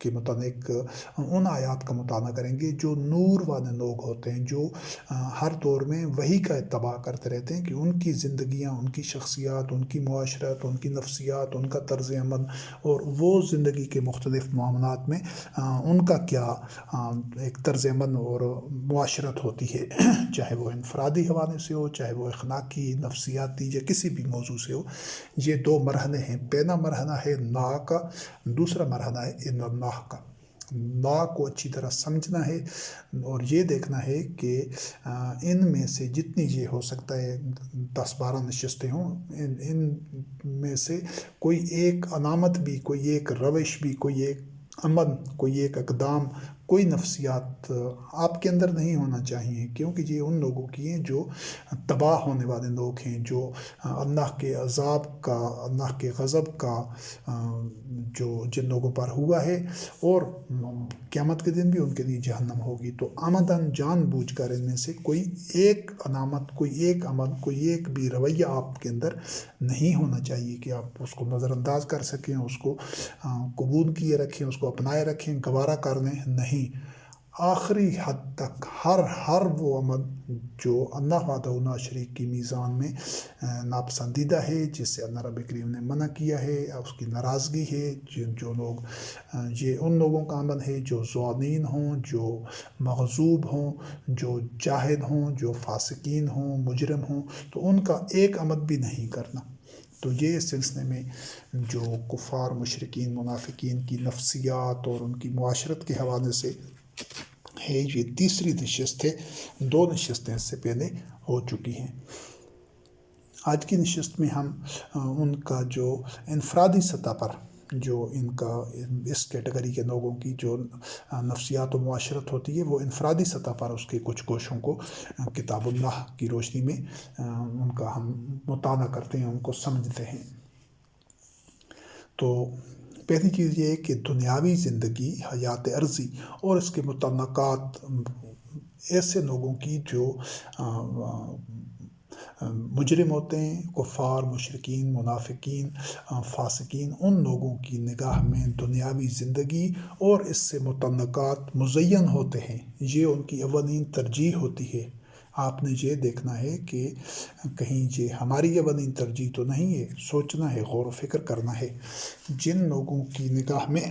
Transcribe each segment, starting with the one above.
کے متعلق ان آیات کا مطالعہ کریں گے جو نور والے لوگ ہوتے ہیں، جو ہر دور میں وحی کا اتباع کرتے رہتے ہیں کہ ان کی زندگیاں، ان کی شخصیات، ان کی معاشرت، ان کی نفسیات، ان کا طرز عمل اور وہ زندگی کے مختلف معاملات میں ان کا کیا ایک طرز عمل اور معاشرت ہوتی ہے، چاہے وہ انفرادی حوالے سے ہو، چاہے وہ اخلاقی، نفسیاتی یا کسی بھی موضوع سے ہو۔ یہ دو مرحلے ہیں، پہلا مرحلہ ہے نا کا، دوسرا مرحلہ ہے ان اللہ کا۔ نا کو اچھی طرح سمجھنا ہے اور یہ دیکھنا ہے کہ ان میں سے جتنی یہ ہو سکتا ہے 10-12 نشستیں ہوں، ان میں سے کوئی ایک علامت بھی، کوئی ایک روش بھی، کوئی ایک عمل، کوئی ایک اقدام، کوئی نفسیات آپ کے اندر نہیں ہونا چاہیے، کیونکہ یہ ان لوگوں کی ہیں جو تباہ ہونے والے لوگ ہیں، جو اللہ کے عذاب کا، اللہ کے غضب کا جو جن لوگوں پر ہوا ہے، اور قیامت کے دن بھی ان کے لیے جہنم ہوگی۔ تو آمدن جان بوجھ کر ان میں سے کوئی ایک علامت، کوئی ایک عمل، کوئی ایک بھی رویہ آپ کے اندر نہیں ہونا چاہیے کہ آپ اس کو نظر انداز کر سکیں، اس کو قبول کیے رکھیں، اس کو اپنائے رکھیں، گوارا کر لیں، نہیں۔ آخری حد تک ہر وہ عمل جو اللہ وحدہ لا شریک کی میزان میں ناپسندیدہ ہے، جس سے اللہ رب کریم نے منع کیا ہے، اس کی ناراضگی ہے، جو لوگ یہ ان لوگوں کا عمل ہے جو ظالمین ہوں، جو مغضوب ہوں، جو جاہل ہوں، جو فاسقین ہوں، مجرم ہوں، تو ان کا ایک عمل بھی نہیں کرنا۔ تو یہ اس سلسلے میں جو کفار، مشرکین، منافقین کی نفسیات اور ان کی معاشرت کے حوالے سے ہے، یہ تیسری نشست ہے، 2 نشستیں اس سے پہلے ہو چکی ہیں۔ آج کی نشست میں ہم ان کا جو انفرادی سطح پر جو ان کا اس کیٹیگری کے لوگوں کی جو نفسیات و معاشرت ہوتی ہے، وہ انفرادی سطح پر اس کے کچھ گوشوں کو کتاب اللہ کی روشنی میں ان کا ہم مطالعہ کرتے ہیں، ان کو سمجھتے ہیں۔ تو پہلی چیز یہ ہے کہ دنیاوی زندگی، حیات عرضی اور اس کے متعلقات ایسے لوگوں کی جو مجرم ہوتے ہیں، کفار، مشرکین، منافقین، فاسقین، ان لوگوں کی نگاہ میں دنیاوی زندگی اور اس سے متعلقات مزین ہوتے ہیں، یہ ان کی اولین ترجیح ہوتی ہے۔ آپ نے یہ دیکھنا ہے کہ کہیں یہ ہماری اولین ترجیح تو نہیں ہے، سوچنا ہے، غور و فکر کرنا ہے۔ جن لوگوں کی نگاہ میں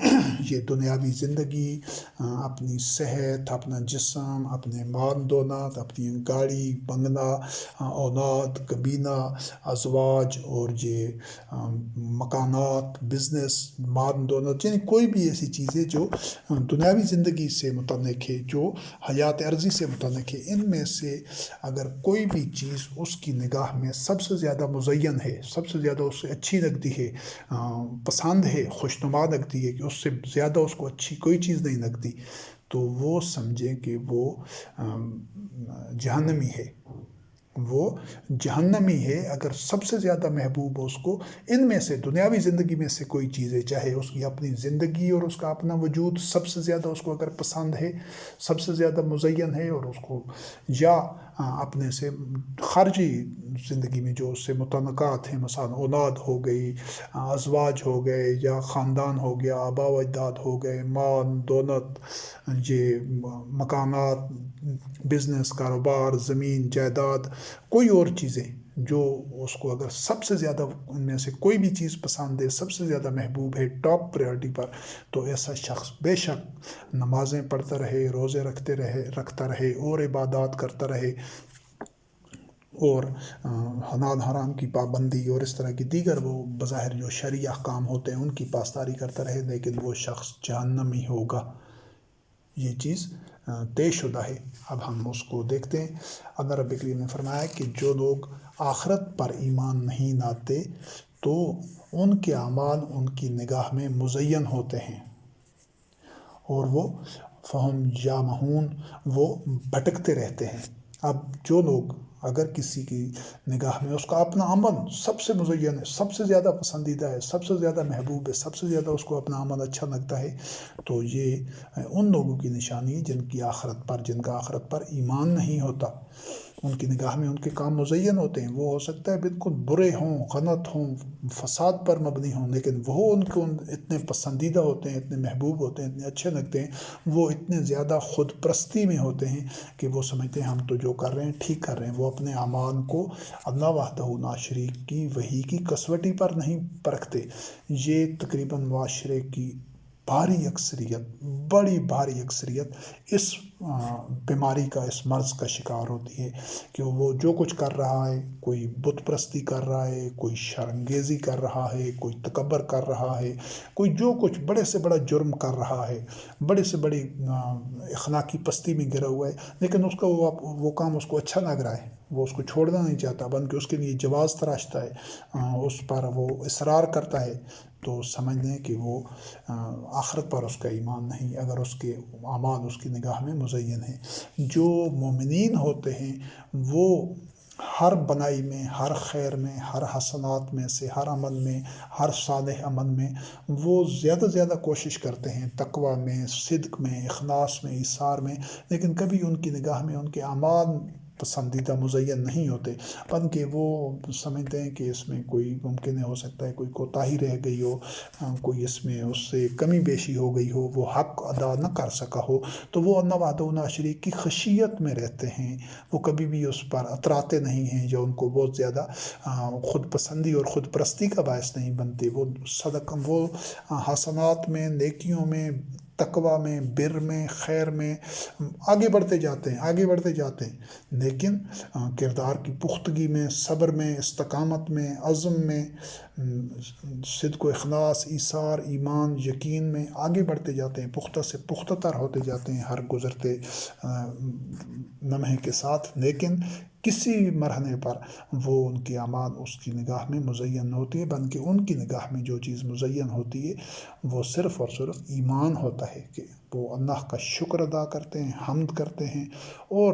یہ دنیاوی زندگی، اپنی صحت، اپنا جسم، اپنے مال دولت، اپنی گاڑی، بنگلہ، اولاد، کبینہ، ازواج اور یہ مکانات، بزنس، مال دولت، یعنی کوئی بھی ایسی چیزیں جو دنیاوی زندگی سے متعلق ہے، جو حیات عرضی سے متعلق ہے، ان میں سے اگر کوئی بھی چیز اس کی نگاہ میں سب سے زیادہ مزین ہے، سب سے زیادہ اس سے اچھی لگتی ہے، پسند ہے، خوشنما لگتی ہے، کہ اس سے زیادہ اس کو اچھی کوئی چیز نہیں لگتی، تو وہ سمجھیں کہ وہ جہنمی ہے، وہ جہنمی ہے۔ اگر سب سے زیادہ محبوب اس کو ان میں سے، دنیاوی زندگی میں سے کوئی چیز ہے، چاہے اس کی اپنی زندگی اور اس کا اپنا وجود سب سے زیادہ اس کو اگر پسند ہے، سب سے زیادہ مزین ہے، اور اس کو یا اپنے سے خارجی زندگی میں جو اس سے متعلقات ہیں، مثلا اولاد ہو گئی، ازواج ہو گئے، یا خاندان ہو گیا، آبا و اجداد ہو گئے، مال دولت، یہ مکانات، بزنس، کاروبار، زمین، جائیداد، کوئی اور چیزیں جو اس کو اگر سب سے زیادہ ان میں سے کوئی بھی چیز پسند ہے، سب سے زیادہ محبوب ہے، ٹاپ پریورٹی پر، تو ایسا شخص بے شک نمازیں پڑھتا رہے، روزے رکھتا رہے اور عبادات کرتا رہے، اور حلال حرام کی پابندی اور اس طرح کی دیگر وہ بظاہر جو شرعی احکام ہوتے ہیں ان کی پاسداری کرتا رہے، لیکن وہ شخص جہنمی ہوگا۔ یہ چیز طے شدہ ہے۔ اب ہم اس کو دیکھتے ہیں۔ اللہ رب کریم نے فرمایا کہ جو لوگ آخرت پر ایمان نہیں لاتے تو ان کے اعمال ان کی نگاہ میں مزین ہوتے ہیں، اور وہ فہم یامہون، وہ بھٹکتے رہتے ہیں۔ اب جو لوگ اگر کسی کی نگاہ میں اس کا اپنا عمل سب سے مزین ہے، سب سے زیادہ پسندیدہ ہے، سب سے زیادہ محبوب ہے، سب سے زیادہ اس کو اپنا عمل اچھا لگتا ہے، تو یہ ان لوگوں کی نشانی ہے جن کا آخرت پر ایمان نہیں ہوتا۔ ان کی نگاہ میں ان کے کام مزین ہوتے ہیں، وہ ہو سکتا ہے بالکل برے ہوں، غلط ہوں، فساد پر مبنی ہوں، لیکن وہ ان کو اتنے پسندیدہ ہوتے ہیں، اتنے محبوب ہوتے ہیں، اتنے اچھے لگتے ہیں، وہ اتنے زیادہ خود پرستی میں ہوتے ہیں کہ وہ سمجھتے ہیں ہم تو جو کر رہے ہیں ٹھیک کر رہے ہیں۔ وہ اپنے اعمال کو اللہ وحدہ لا شریک کی وحی کی کسوٹی پر نہیں پرکھتے۔ یہ تقریباً معاشرے کی بھاری اکثریت، بڑی بھاری اکثریت اس بیماری کا، اس مرض کا شکار ہوتی ہے کہ وہ جو کچھ کر رہا ہے، کوئی بت پرستی کر رہا ہے، کوئی شرمگیزی کر رہا ہے، کوئی تکبر کر رہا ہے، کوئی جو کچھ بڑے سے بڑا جرم کر رہا ہے، بڑے سے بڑی اخلاقی پستی میں گرا ہوا ہے، لیکن اس کا وہ کام اس کو اچھا لگ رہا ہے، وہ اس کو چھوڑنا نہیں چاہتا، بلکہ اس کے لیے جواز تراشتا ہے، اس پر وہ اصرار کرتا ہے، تو سمجھ لیں کہ وہ آخرت پر اس کا ایمان نہیں، اگر اس کے اعمال اس کی نگاہ میں مزین ہیں۔ جو مومنین ہوتے ہیں وہ ہر بنائی میں، ہر خیر میں، ہر حسنات میں سے، ہر عمل میں، ہر صالح عمل میں وہ زیادہ زیادہ کوشش کرتے ہیں، تقوی میں، صدق میں، اخلاص میں، ایثار میں، لیکن کبھی ان کی نگاہ میں ان کے اعمال پسندیدہ مزین نہیں ہوتے، بلکہ وہ سمجھتے ہیں کہ اس میں کوئی ممکن ہو سکتا ہے کوئی کوتاہی رہ گئی ہو، کوئی اس میں اس سے کمی بیشی ہو گئی ہو، وہ حق ادا نہ کر سکا ہو، تو وہ اللہ وحدہ لا شریک کی خشیت میں رہتے ہیں، وہ کبھی بھی اس پر اتراتے نہیں ہیں، جو ان کو بہت زیادہ خود پسندی اور خود پرستی کا باعث نہیں بنتے۔ وہ صدقہ، وہ حسنات میں، نیکیوں میں، تقوی میں، بر میں، خیر میں آگے بڑھتے جاتے ہیں، آگے بڑھتے جاتے ہیں، لیکن کردار کی پختگی میں، صبر میں، استقامت میں، عزم میں، صدق و اخلاص، ایثار، ایمان، یقین میں آگے بڑھتے جاتے ہیں، پختہ سے پختہ تر ہوتے جاتے ہیں ہر گزرتے لمحے کے ساتھ، لیکن کسی بھی مرحلے پر وہ ان کی اعمال اس کی نگاہ میں مزین نہ ہوتی ہے، بلکہ ان کی نگاہ میں جو چیز مزین ہوتی ہے وہ صرف اور صرف ایمان ہوتا ہے، کہ وہ اللہ کا شکر ادا کرتے ہیں، حمد کرتے ہیں، اور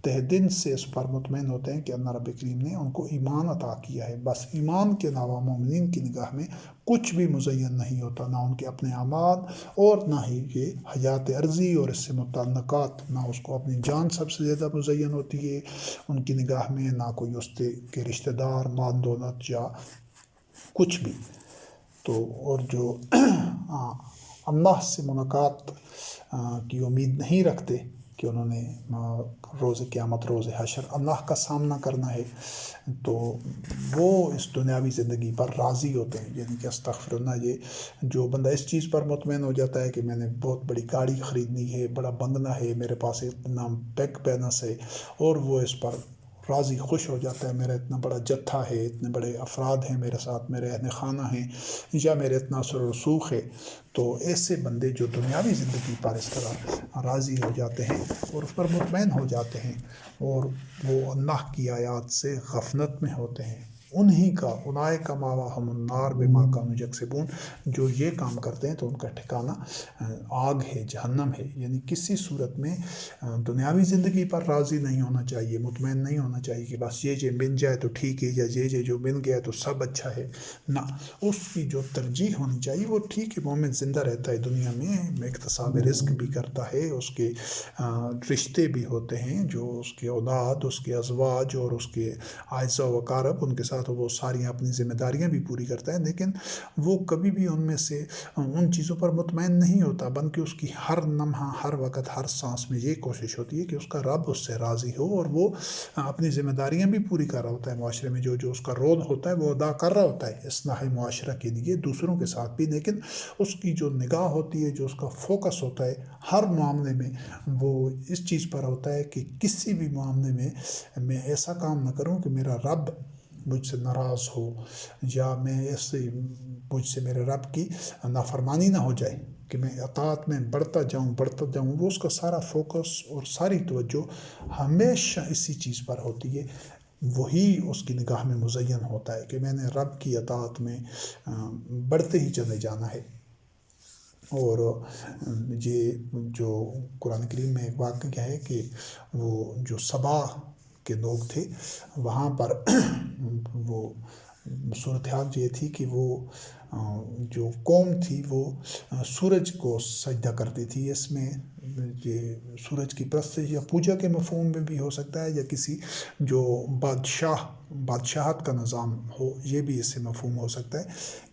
تہ دل سے اس پر مطمئن ہوتے ہیں کہ اللہ رب کریم نے ان کو ایمان عطا کیا ہے۔ بس ایمان کے علاوہ مومنین کی نگاہ میں کچھ بھی مزین نہیں ہوتا، نہ ان کے اپنے اعمال اور نہ ہی یہ حیات عرضی اور اس سے متعلقات، نہ اس کو اپنی جان سب سے زیادہ مزین ہوتی ہے ان کی نگاہ میں، نہ کوئی اس کے رشتہ دار، مال دولت یا کچھ بھی۔ تو اور جو اللہ سے ملاقات کی امید نہیں رکھتے کہ انہوں نے روز قیامت، روز حشر اللہ کا سامنا کرنا ہے، تو وہ اس دنیاوی زندگی پر راضی ہوتے ہیں، یعنی کہ استغفر اللہ، یہ جو بندہ اس چیز پر مطمئن ہو جاتا ہے کہ میں نے بہت بڑی گاڑی خریدنی ہے، بڑا بنگلہ ہے میرے پاس، اتنا بینک بیلنس ہے، اور وہ اس پر راضی خوش ہو جاتا ہے، میرا اتنا بڑا جتھا ہے، اتنے بڑے افراد ہیں میرے ساتھ، میرے اہل خانہ ہیں، یا میرے اتنا اثر و رسوخ ہے، تو ایسے بندے جو دنیاوی زندگی پر اس طرح راضی ہو جاتے ہیں اور اس پر مطمئن ہو جاتے ہیں، اور وہ اللہ کی آیات سے غفلت میں ہوتے ہیں، انہی کا اولئک مأواہم النار بما کانوا یکسبون، جو یہ کام کرتے ہیں تو ان کا ٹھکانہ آگ ہے، جہنم ہے۔ یعنی کسی صورت میں دنیاوی زندگی پر راضی نہیں ہونا چاہیے، مطمئن نہیں ہونا چاہیے کہ بس یہ مل جائے تو ٹھیک ہے، یا یہ جو مل گیا تو سب اچھا ہے، نہ، اس کی جو ترجیح ہونی چاہیے وہ ٹھیک ہے، مومن زندہ رہتا ہے دنیا میں، اکتساب رزق بھی کرتا ہے، اس کے رشتے بھی ہوتے ہیں، جو اس کے اولاد، اس کے ازواج اور اس کے اعزاء و اقارب، ان کے ساتھ وہ ساری اپنی ذمہ داریاں بھی پوری کرتا ہے، لیکن وہ کبھی بھی ان میں سے ان چیزوں پر مطمئن نہیں ہوتا، بلکہ اس کی ہر لمحہ، ہر وقت، ہر سانس میں یہ کوشش ہوتی ہے کہ اس کا رب اس سے راضی ہو، اور وہ اپنی ذمہ داریاں بھی پوری کر رہا ہوتا ہے، معاشرے میں جو اس کا رول ہوتا ہے وہ ادا کر رہا ہوتا ہے اصلاح معاشرہ کے لیے، دوسروں کے ساتھ بھی، لیکن اس کی جو نگاہ ہوتی ہے، جو اس کا فوکس ہوتا ہے ہر معاملے میں، وہ اس چیز پر ہوتا ہے کہ کسی بھی معاملے میں ایسا کام نہ کروں کہ میرا رب مجھ سے ناراض ہو، یا میں ایسے مجھ سے میرے رب کی نافرمانی نہ ہو جائے، کہ میں اطاعت میں بڑھتا جاؤں، وہ اس کا سارا فوکس اور ساری توجہ ہمیشہ اسی چیز پر ہوتی ہے، وہی اس کی نگاہ میں مزین ہوتا ہے کہ میں نے رب کی اطاعت میں بڑھتے ہی چلے جانا ہے۔ اور یہ جو قرآن کریم میں ایک واقعہ ہے کہ وہ جو سبا کے لوگ تھے، وہاں پر وہ صورتحال یہ تھی کہ وہ جو قوم تھی وہ سورج کو سجدہ کرتی تھی، اس میں یہ سورج کی پرستش یا پوجا کے مفہوم میں بھی ہو سکتا ہے، یا کسی جو بادشاہت کا نظام ہو، یہ بھی اس سے مفہوم ہو سکتا ہے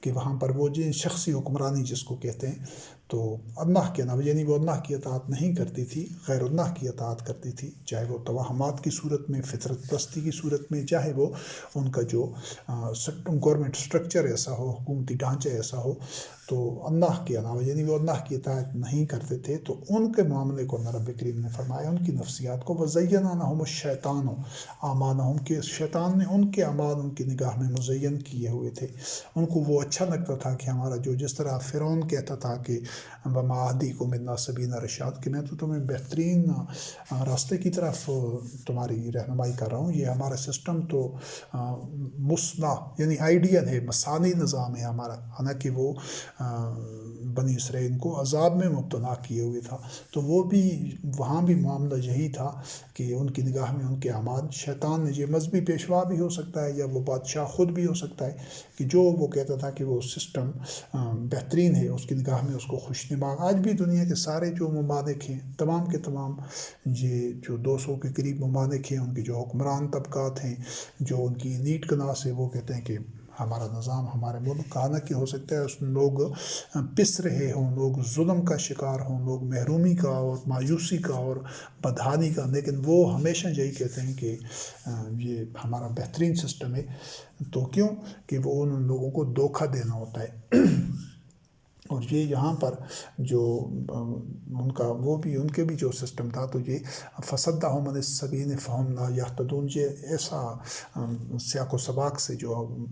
کہ وہاں پر وہ جو شخصی حکمرانی جس کو کہتے ہیں، تو اللہ کے علاوہ یعنی وہ اللہ کی اطاعت نہیں کرتی تھی، غیر اللہ کی اطاعت کرتی تھی، چاہے وہ توہمات کی صورت میں، فطرت پرستی کی صورت میں، چاہے وہ ان کا جو گورنمنٹ سٹرکچر ایسا ہو، حکومتی ڈھانچہ ایسا ہو، تو اللہ کے علاوہ یعنی وہ اللہ کی اطاعت نہیں کرتے تھے، تو ان کے معاملے کو رب کریم نے فرمایا، ان کی نفسیات کو وَزَيَّنَ لَهُمُ الشَّيْطَانُ أَعْمَالَهُمْ کہ شیطان نے ان کے اعمال ان کی نگاہ میں مزین کیے ہوئے تھے، ان کو وہ اچھا لگتا تھا کہ ہمارا جو جس طرح فرعون کہتا تھا کہ وَمَا أَهْدِيكُمْ إِلَّا سَبِيلَ الرَّشَادِ کہ میں تو تمہیں بہترین راستے کی طرف تمہاری رہنمائی کر رہا ہوں، یہ ہمارا سسٹم تو مصلح یعنی آئیڈیل ہے، مثالی نظام ہے ہمارا، حالانکہ وہ بنی اسرائیل کو عذاب میں مبتلا کیے ہوئے تھا، تو وہ بھی وہاں بھی معاملہ یہی تھا کہ ان کی نگاہ میں ان کے اعمال، شیطان نے یہ مذہبی پیشوا بھی ہو سکتا ہے یا وہ بادشاہ خود بھی ہو سکتا ہے کہ جو وہ کہتا تھا کہ وہ سسٹم بہترین ہے، اس کی نگاہ میں اس کو خوشنما۔ آج بھی دنیا کے سارے جو ممالک ہیں، تمام کے تمام یہ جو 200 کے قریب ممالک ہیں، ان کے جو حکمران طبقات ہیں، جو ان کی نیٹ کلاس ہے، وہ کہتے ہیں کہ ہمارا نظام ہمارے ملک کا، حالانکہ ہو سکتا ہے اس میں لوگ پس رہے ہوں، لوگ ظلم کا شکار ہوں، لوگ محرومی کا اور مایوسی کا اور بدحالی کا، لیکن وہ ہمیشہ یہی کہتے ہیں کہ یہ ہمارا بہترین سسٹم ہے۔ تو کیوں کہ وہ ان لوگوں کو دھوکہ دینا ہوتا ہے۔ اور یہ یہاں پر جو ان کا وہ بھی ان کے بھی جو سسٹم تھا، تو یہ فَصَدَّهُمْ عَنِ السَّبِيلِ فَهُمْ لَا يَهْتَدُونَ، یہ ایسا سیاق و سباق سے جو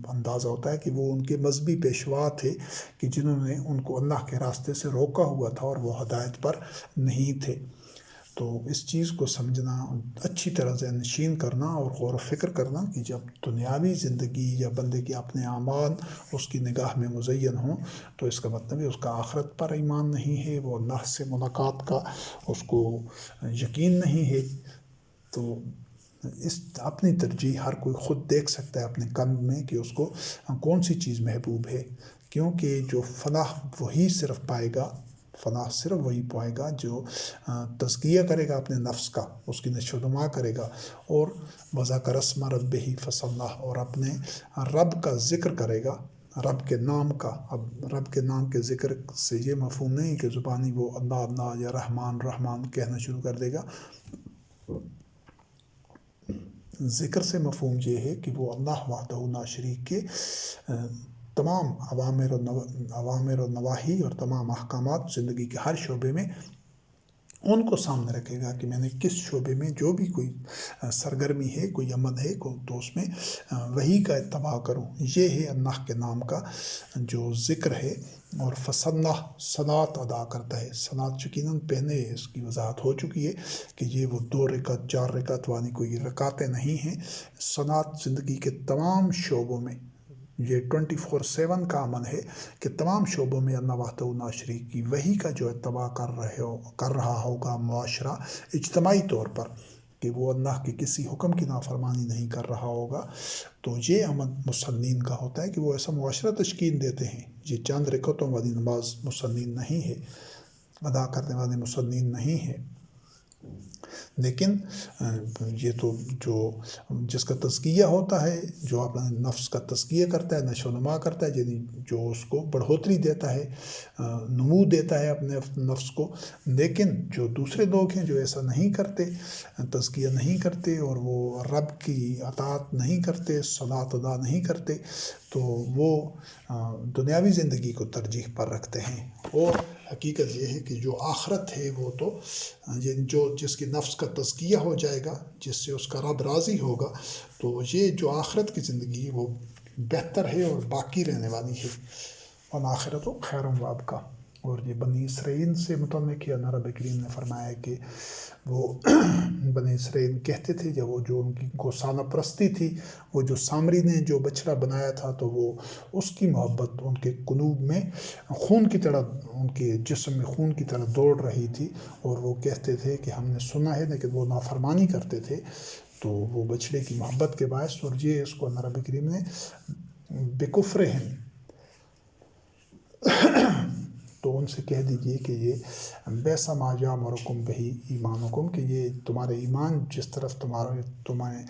اندازہ ہوتا ہے کہ وہ ان کے مذہبی پیشوا تھے کہ جنہوں نے ان کو اللہ کے راستے سے روکا ہوا تھا اور وہ ہدایت پر نہیں تھے۔ تو اس چیز کو سمجھنا، اچھی طرح ذہن نشین کرنا اور غور و فکر کرنا کہ جب دنیاوی زندگی یا بندے کے اپنے اعمال اس کی نگاہ میں مزین ہوں، تو اس کا مطلب ہے اس کا آخرت پر ایمان نہیں ہے، وہ اللہ سے ملاقات کا اس کو یقین نہیں ہے۔ تو اس اپنی ترجیح ہر کوئی خود دیکھ سکتا ہے اپنے قلب میں کہ اس کو کون سی چیز محبوب ہے، کیونکہ جو فلاح وہی صرف پائے گا، فلاح صرف وہی پائے گا جو تزکیہ کرے گا اپنے نفس کا، اس کی نشو و نما کرے گا، اور وَذَكَرَ اسْمَ رَبِّهِ فَصَلَّىٰ اور اپنے رب کا ذکر کرے گا، رب کے نام کا۔ اب رب کے نام کے ذکر سے یہ مفہوم نہیں کہ زبانی وہ اللہ اللہ یا رحمان رحمان کہنا شروع کر دے گا، ذکر سے مفہوم یہ ہے کہ وہ اللہ وحدہ لا شریک کے تمام اوامر و نواہی اور تمام احکامات زندگی کے ہر شعبے میں ان کو سامنے رکھے گا کہ میں نے کس شعبے میں جو بھی کوئی سرگرمی ہے، کوئی عمل ہے، تو اس میں وہی کا اتباع کروں۔ یہ ہے اللہ کے نام کا جو ذکر ہے۔ اور فصلح صلاۃ ادا کرتا ہے، صلاۃ یقیناً پہلے اس کی وضاحت ہو چکی ہے کہ یہ وہ 2 رکعت 4 رکعت والی کوئی رکعتیں نہیں ہیں۔ صلاۃ زندگی کے تمام شعبوں میں یہ 24/7 کا عمل ہے کہ تمام شعبوں میں اللہ وحدہ لا شریک کی وحی کا جو اتباع کر رہا ہوگا معاشرہ اجتماعی طور پر، کہ وہ اللہ کے کسی حکم کی نافرمانی نہیں کر رہا ہوگا، تو یہ عمل مسلمین کا ہوتا ہے کہ وہ ایسا معاشرہ تشکیل دیتے ہیں۔ یہ چند رکعتوں والی نماز مسلمین نہیں ہے، ادا کرنے والے مسلمین نہیں ہے، لیکن یہ تو جو جس کا تزکیہ ہوتا ہے، جو اپنے نفس کا تزکیہ کرتا ہے، نشو و نما کرتا ہے، یعنی جو اس کو بڑھوتری دیتا ہے، نمو دیتا ہے اپنے نفس کو۔ لیکن جو دوسرے لوگ ہیں جو ایسا نہیں کرتے، تزکیہ نہیں کرتے، اور وہ رب کی اطاعت نہیں کرتے، صلاۃ ادا نہیں کرتے، تو وہ دنیاوی زندگی کو ترجیح پر رکھتے ہیں۔ اور حقیقت یہ ہے کہ جو آخرت ہے وہ تو جو جس کی نفس کا تزکیہ ہو جائے گا، جس سے اس کا رب راضی ہوگا، تو یہ جو آخرت کی زندگی ہے وہ بہتر ہے اور باقی رہنے والی ہے۔ والآخرۃ خیر وابقیٰ۔ اور یہ بنی اسرائیل سے متعلق ہے، رب کریم نے فرمایا کہ وہ بنی اسرائیل کہتے تھے جب وہ جو ان کی گوسانہ پرستی تھی، وہ جو سامری نے جو بچڑا بنایا تھا، تو وہ اس کی محبت ان کے قلوب میں خون کی طرح، ان کے جسم میں خون کی طرح دوڑ رہی تھی، اور وہ کہتے تھے کہ ہم نے سنا ہے، لیکن وہ نافرمانی کرتے تھے، تو وہ بچڑے کی محبت کے باعث۔ اور یہ اس کو رب کریم نے بکفرہم تو ان سے کہہ دیجئے کہ یہ بیسا ما یامرکم بہی ایمانکم، کہ یہ تمہارے ایمان جس طرف تمہیں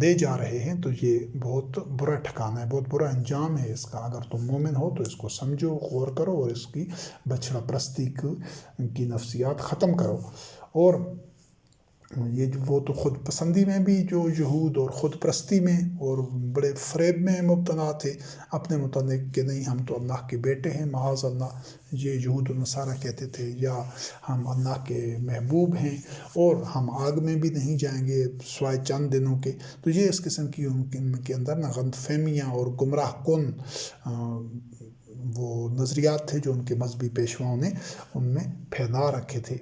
لے جا رہے ہیں تو یہ بہت برا ٹھکانہ ہے، بہت برا انجام ہے اس کا۔ اگر تم مومن ہو تو اس کو سمجھو، غور کرو اور اس کی بچڑا پرستی کی نفسیات ختم کرو۔ اور یہ وہ تو خود پسندی میں بھی جو یہود اور خود پرستی میں اور بڑے فریب میں مبتلا تھے اپنے متعلق کہ نہیں ہم تو اللہ کے بیٹے ہیں، معاذ اللہ، یہ یہود و نصارہ کہتے تھے، یا ہم اللہ کے محبوب ہیں اور ہم آگ میں بھی نہیں جائیں گے سوائے چند دنوں کے۔ تو یہ اس قسم کی ان کے اندر نا غلط فہمیاں اور گمراہ کن وہ نظریات تھے جو ان کے مذہبی پیشواؤں نے ان میں پھیلا رکھے تھے۔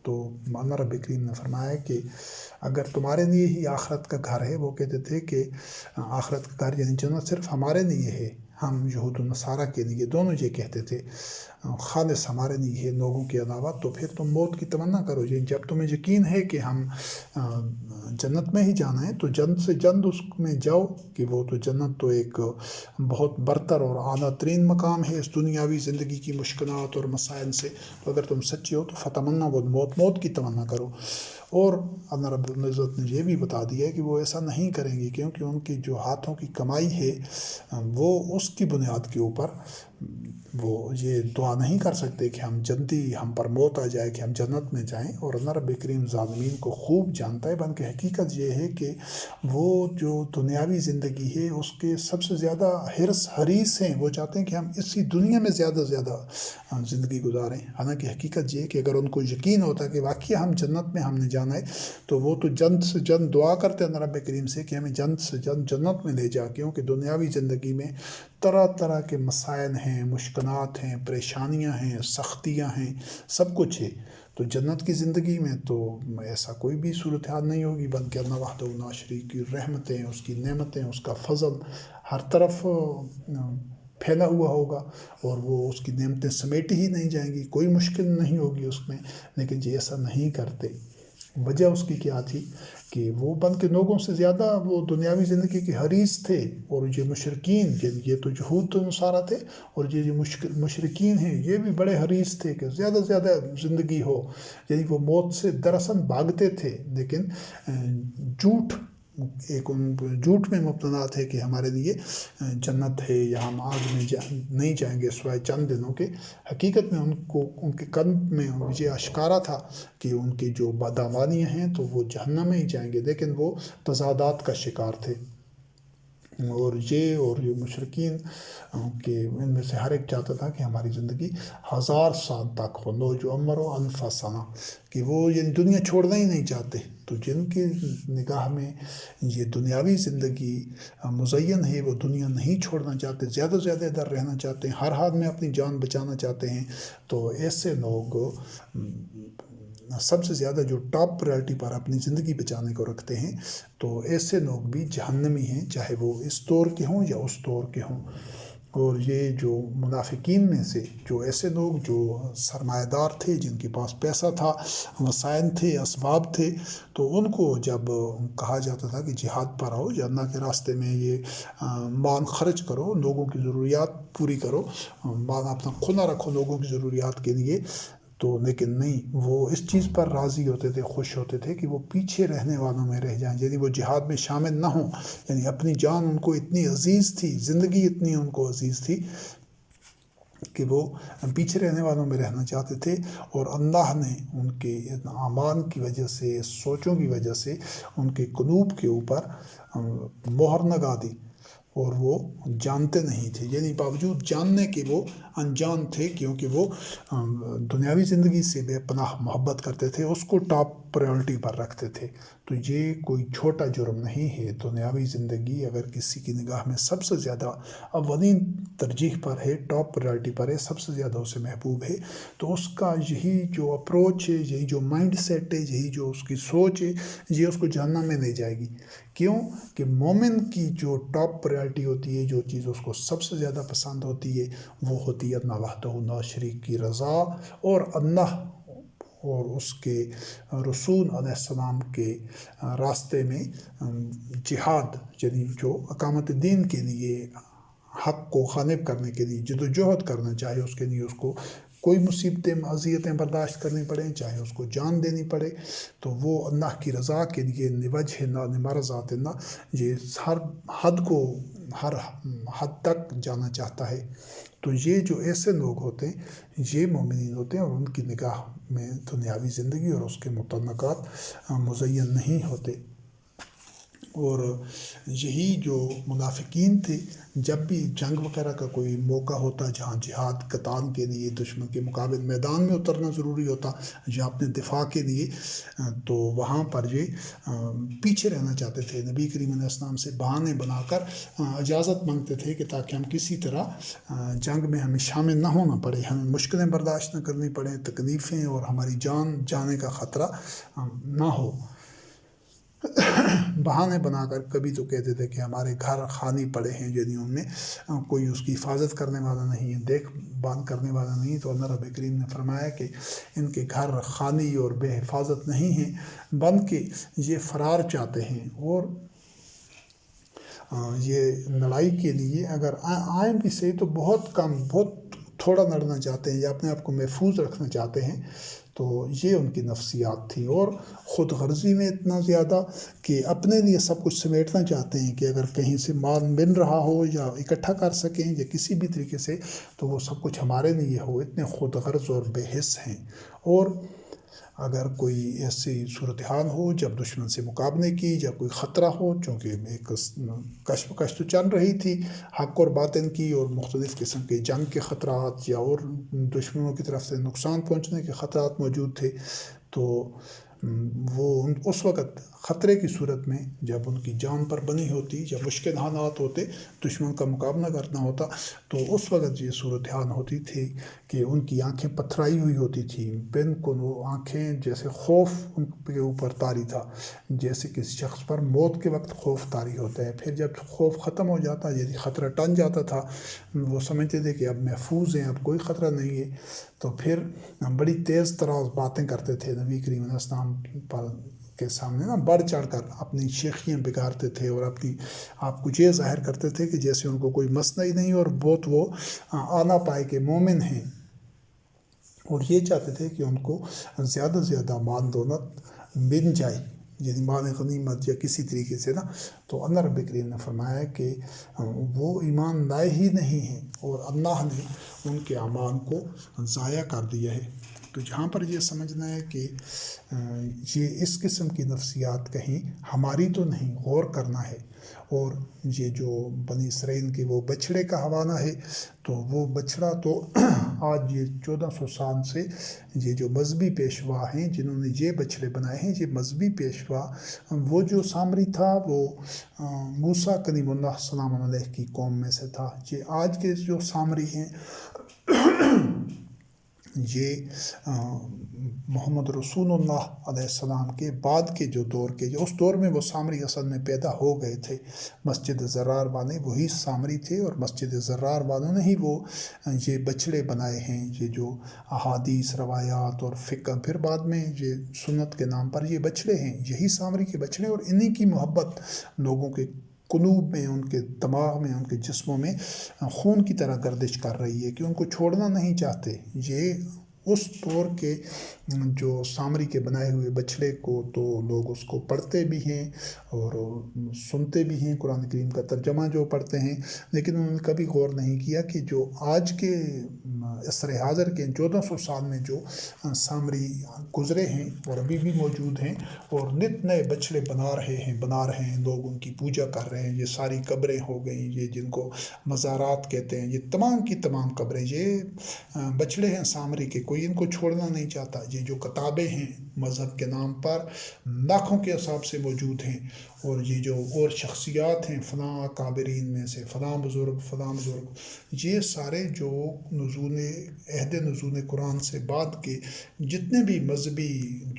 تو مولانا رب کریم نے فرمایا کہ اگر تمہارے لیے ہی آخرت کا گھر ہے، وہ کہتے تھے کہ آخرت کا گھر یعنی جنت صرف ہمارے لیے ہے، ہم یہود و نصارہ کے لیے دونوں یہ کہتے تھے، خالص ہمارے لیے ہے لوگوں کے علاوہ، تو پھر تم موت کی تمنا کرو۔ جب تمہیں یقین ہے کہ ہم جنت میں ہی جانا ہے تو جلد سے جلد اس میں جاؤ، کہ وہ تو جنت تو ایک بہت برتر اور اعلیٰ ترین مقام ہے اس دنیاوی زندگی کی مشکلات اور مسائل سے۔ تو اگر تم سچے ہو تو فتمنا وہ موت کی تمنا کرو۔ اور اللہ رب العزت نے یہ بھی بتا دیا ہے کہ وہ ایسا نہیں کریں گے، کیونکہ ان کی جو ہاتھوں کی کمائی ہے وہ اس کی بنیاد کے اوپر وہ یہ دعا نہیں کر سکتے کہ ہم جلدی ہم پر موت آ جائے کہ ہم جنت میں جائیں۔ اور اللہ رب کریم ظالمین کو خوب جانتا ہے، بلکہ حقیقت یہ ہے کہ وہ جو دنیاوی زندگی ہے اس کے سب سے زیادہ حریص ہیں، وہ چاہتے ہیں کہ ہم اسی دنیا میں زیادہ سے زیادہ زندگی گزاریں۔ حالانکہ حقیقت یہ ہے کہ اگر ان کو یقین ہوتا کہ واقعی ہم جنت میں ہم نے جانا ہے تو وہ تو جلد سے جلد دعا کرتے ہیں اللہ رب کریم سے کہ ہمیں جلد سے جلد جنت میں لے جا، کیونکہ دنیاوی زندگی میں طرح طرح کے مسائل ہیں، مشکلات ہیں، پریشانیاں ہیں، سختیاں ہیں، سب کچھ ہے۔ تو جنت کی زندگی میں تو ایسا کوئی بھی صورتحال نہیں ہوگی، بلکہ اللہ وحدہ لا شریک کی رحمتیں، اس کی نعمتیں، اس کا فضل ہر طرف پھیلا ہوا ہوگا، اور وہ اس کی نعمتیں سمیٹی ہی نہیں جائیں گی، کوئی مشکل نہیں ہوگی اس میں۔ لیکن یہ ایسا نہیں کرتے۔ وجہ اس کی کیا تھی کہ وہ بلکہ لوگوں سے زیادہ وہ دنیاوی زندگی کے حریص تھے۔ اور یہ مشرکین، یہ تو یہود تو نصارہ تھے، اور یہ مشرکین ہیں یہ بھی بڑے حریص تھے کہ زیادہ سے زیادہ زندگی ہو، یعنی وہ موت سے دراصل بھاگتے تھے، لیکن جھوٹ میں مبتلا تھے کہ ہمارے لیے جنت ہے یا ہم آگ میں نہیں جائیں گے سوائے چند دنوں کے۔ حقیقت میں ان کے قلب میں یہ اشکارا تھا کہ ان کی جو بدعمالیاں ہیں تو وہ جہنم میں ہی جائیں گے، لیکن وہ تضادات کا شکار تھے۔ اور یہ مشرکین کہ ان میں سے ہر ایک چاہتا تھا کہ ہماری زندگی 1000 سال تک ہو، لو جو عمر و انفا سنہ، کہ وہ یہ دنیا چھوڑنا ہی نہیں چاہتے۔ تو جن کی نگاہ میں یہ دنیاوی زندگی مزین ہے، وہ دنیا نہیں چھوڑنا چاہتے، زیادہ سے زیادہ ادھر رہنا چاہتے ہیں، ہر حال میں اپنی جان بچانا چاہتے ہیں۔ تو ایسے لوگ سب سے زیادہ جو ٹاپ پرائرٹی پر اپنی زندگی بچانے کو رکھتے ہیں، تو ایسے لوگ بھی جہنمی ہیں، چاہے وہ اس دور کے ہوں یا اس دور کے ہوں۔ اور یہ جو منافقین میں سے جو ایسے لوگ جو سرمایہ دار تھے، جن کے پاس پیسہ تھا، وسائل تھے، اسباب تھے، تو ان کو جب کہا جاتا تھا کہ جہاد پر آؤ یا اللہ کے راستے میں یہ مال خرچ کرو، لوگوں کی ضروریات پوری کرو، مال اپنا کھلا رکھو لوگوں کی ضروریات کے لیے، تو لیکن نہیں، وہ اس چیز پر راضی ہوتے تھے، خوش ہوتے تھے کہ وہ پیچھے رہنے والوں میں رہ جائیں، یعنی وہ جہاد میں شامل نہ ہوں۔ یعنی اپنی جان ان کو اتنی عزیز تھی، زندگی اتنی ان کو عزیز تھی کہ وہ پیچھے رہنے والوں میں رہنا چاہتے تھے۔ اور اللہ نے ان کے اعمال کی وجہ سے، سوچوں کی وجہ سے ان کے قلوب کے اوپر مہر لگا دی، اور وہ جانتے نہیں تھے، یعنی باوجود جاننے کے وہ انجان تھے، کیونکہ وہ دنیاوی زندگی سے بے پناہ محبت کرتے تھے، اس کو ٹاپ پرائرٹی پر رکھتے تھے۔ تو یہ کوئی چھوٹا جرم نہیں ہے۔ دنیاوی زندگی اگر کسی کی نگاہ میں سب سے زیادہ اولین ترجیح پر ہے، ٹاپ پرائرٹی پر ہے، سب سے زیادہ اسے محبوب ہے، تو اس کا یہی جو اپروچ ہے، یہی جو مائنڈ سیٹ ہے، یہی جو اس کی سوچ ہے، یہ اس کو جہنم میں لے جائے گی۔ کیوں کہ مومن کی جو ٹاپ پرائرٹی ہوتی ہے، جو چیز اس کو سب سے زیادہ پسند ہوتی ہے، وہ ہوتی ہے اللہ وحدہ لا شریک کی رضا، اور اللہ اور اس کے رسول علیہ السلام کے راستے میں جہاد، یعنی جو اقامت دین کے لیے، حق کو غالب کرنے کے لیے جدوجہد کرنا چاہے، اس کے لیے اس کو کوئی مصیبتیں اذیتیں برداشت کرنی پڑیں، چاہے اس کو جان دینی پڑے، تو وہ اللہ کی رضا کے لیے نوجہ نہ نمرضات نہ یہ ہر ہر حد تک جانا چاہتا ہے۔ تو یہ جو ایسے لوگ ہوتے ہیں یہ مومنین ہوتے ہیں، اور ان کی نگاہ میں دنیاوی زندگی اور اس کے متعلقات مزین نہیں ہوتے۔ اور یہی جو منافقین تھے، جب بھی جنگ وغیرہ کا کوئی موقع ہوتا جہاں جہاد قتال کے لیے دشمن کے مقابل میدان میں اترنا ضروری ہوتا یا اپنے دفاع کے لیے، تو وہاں پر یہ پیچھے رہنا چاہتے تھے، نبی کریم علیہ السلام سے بہانے بنا کر اجازت مانگتے تھے کہ تاکہ ہم کسی طرح جنگ میں ہمیں شامل نہ ہونا پڑے، ہمیں مشکلیں برداشت نہ کرنی پڑیں، تکلیفیں اور ہماری جان جانے کا خطرہ نہ ہو۔ بہانے بنا کر کبھی تو کہتے تھے کہ ہمارے گھر خالی پڑے ہیں، یعنی ان میں کوئی اس کی حفاظت کرنے والا نہیں ہے، دیکھ بھال کرنے والا نہیں، تو اللہ رب کریم نے فرمایا کہ ان کے گھر خالی اور بے حفاظت نہیں ہیں، بلکہ یہ فرار چاہتے ہیں، اور یہ لڑائی کے لیے اگر آئیں بھی صحیح تو بہت کم، بہت تھوڑا لڑنا چاہتے ہیں یا اپنے آپ کو محفوظ رکھنا چاہتے ہیں۔ تو یہ ان کی نفسیات تھی، اور خود غرضی میں اتنا زیادہ کہ اپنے لیے سب کچھ سمیٹنا چاہتے ہیں کہ اگر کہیں سے مال مل رہا ہو یا اکٹھا کر سکیں یا کسی بھی طریقے سے، تو وہ سب کچھ ہمارے لیے ہو، اتنے خود غرض اور بے حس ہیں۔ اور اگر کوئی ایسی صورتحال ہو جب دشمن سے مقابلے کی یا کوئی خطرہ ہو، چونکہ ایک کشمکش تو چل رہی تھی حق اور باطن کی، اور مختلف قسم کے جنگ کے خطرات یا اور دشمنوں کی طرف سے نقصان پہنچنے کے خطرات موجود تھے، تو وہ اس وقت خطرے کی صورت میں جب ان کی جان پر بنی ہوتی یا مشکل حالات ہوتے، دشمن کا مقابلہ کرنا ہوتا، تو اس وقت یہ صورتحال ہوتی تھی کہ ان کی آنکھیں پتھرائی ہوئی ہوتی تھیں، بالکل وہ آنکھیں جیسے خوف ان کے اوپر طاری تھا، جیسے کسی شخص پر موت کے وقت خوف طاری ہوتا ہے۔ پھر جب خوف ختم ہو جاتا، یعنی خطرہ ٹن جاتا تھا، وہ سمجھتے تھے کہ اب محفوظ ہیں، اب کوئی خطرہ نہیں ہے، تو پھر بڑی تیز تراز باتیں کرتے تھے نبی کریم علیہ السلام پر کے سامنے بڑھ چڑھ کر اپنی شیخیاں بگاڑتے تھے، اور اپنی آپ کو یہ ظاہر کرتے تھے کہ جیسے ان کو کوئی مسئلہ ہی نہیں، اور بہت وہ آنا پائے کہ مومن ہیں، اور یہ چاہتے تھے کہ ان کو زیادہ سے زیادہ مال دولت مل جائے، یعنی مال غنیمت یا کسی طریقے سے نا۔ تو اللہ رب کریم نے فرمایا کہ وہ ایمان لائے ہی نہیں ہیں، اور اللہ نے ان کے اعمال کو ضائع کر دیا ہے۔ تو جہاں پر یہ سمجھنا ہے کہ یہ اس قسم کی نفسیات کہیں ہماری تو نہیں، غور کرنا ہے۔ اور یہ جو بنی اسرائیل کے وہ بچھڑے کا حوالہ ہے، تو وہ بچھڑا تو آج یہ 1400 سال سے یہ جو مذہبی پیشوا ہیں جنہوں نے یہ بچھڑے بنائے ہیں، یہ مذہبی پیشوا وہ جو سامری تھا وہ موسیٰ کلیم اللہ سلام علیہ کی قوم میں سے تھا۔ یہ آج کے جو سامری ہیں یہ محمد رسول اللہ علیہ السلام کے بعد کے جو دور کے، جو اس دور میں وہ سامری اصل میں پیدا ہو گئے تھے، مسجد زرار والے وہی سامری تھے، اور مسجد زرار والوں نے ہی وہ یہ بچھڑے بنائے ہیں، یہ جو احادیث روایات اور فقہ، پھر بعد میں یہ سنت کے نام پر یہ بچھڑے ہیں، یہی سامری کے بچھڑے، اور انہی کی محبت لوگوں کے قلوب میں، ان کے دماغ میں، ان کے جسموں میں خون کی طرح گردش کر رہی ہے کہ ان کو چھوڑنا نہیں چاہتے۔ یہ اس دور کے جو سامری کے بنائے ہوئے بچھڑے کو تو لوگ اس کو پڑھتے بھی ہیں اور سنتے بھی ہیں، قرآن کریم کا ترجمہ جو پڑھتے ہیں، لیکن انہوں نے کبھی غور نہیں کیا کہ جو آج کے عصر حاضر کے 1400 سال میں جو سامری گزرے ہیں اور ابھی بھی موجود ہیں، اور نت نئے بچھڑے بنا رہے ہیں، لوگ ان کی پوجا کر رہے ہیں۔ یہ ساری قبریں ہو گئیں، یہ جن کو مزارات کہتے ہیں، یہ تمام کی تمام قبریں یہ بچھڑے ہیں سامری کے، کوئی ان کو چھوڑنا نہیں چاہتا۔ یہ جو کتابیں ہیں مذہب کے نام پر لاکھوں کے حساب سے موجود ہیں، اور یہ جو اور شخصیات ہیں فلاں کابرین میں سے فلاں بزرگ، یہ سارے جو عہد نزول قرآن سے بعد کے جتنے بھی مذہبی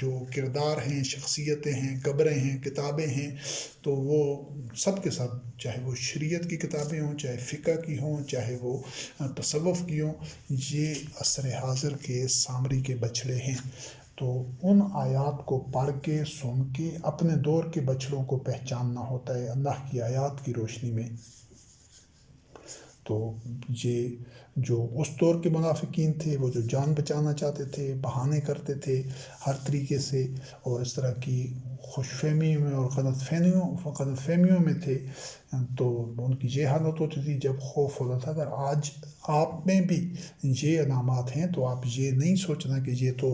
جو کردار ہیں، شخصیتیں ہیں، قبریں ہیں، کتابیں ہیں، تو وہ سب کے سب، چاہے وہ شریعت کی کتابیں ہوں، چاہے فقہ کی ہوں، چاہے وہ تصوف کی ہوں، یہ عصر حاضر کے سامری کے بچھڑے ہیں۔ تو ان آیات کو پڑھ کے، سن کے، اپنے دور کے بچڑوں کو پہچاننا ہوتا ہے اللہ کی آیات کی روشنی میں۔ تو یہ جو اس دور کے منافقین تھے، وہ جو جان بچانا چاہتے تھے، بہانے کرتے تھے ہر طریقے سے، اور اس طرح کی خوش فہمیوں میں اور غلط فہمیوں میں تھے، تو ان کی یہ حالت ہوتی تھی جب خوف ہوتا تھا۔ اگر آج آپ میں بھی یہ علامات ہیں تو آپ یہ نہیں سوچنا کہ یہ تو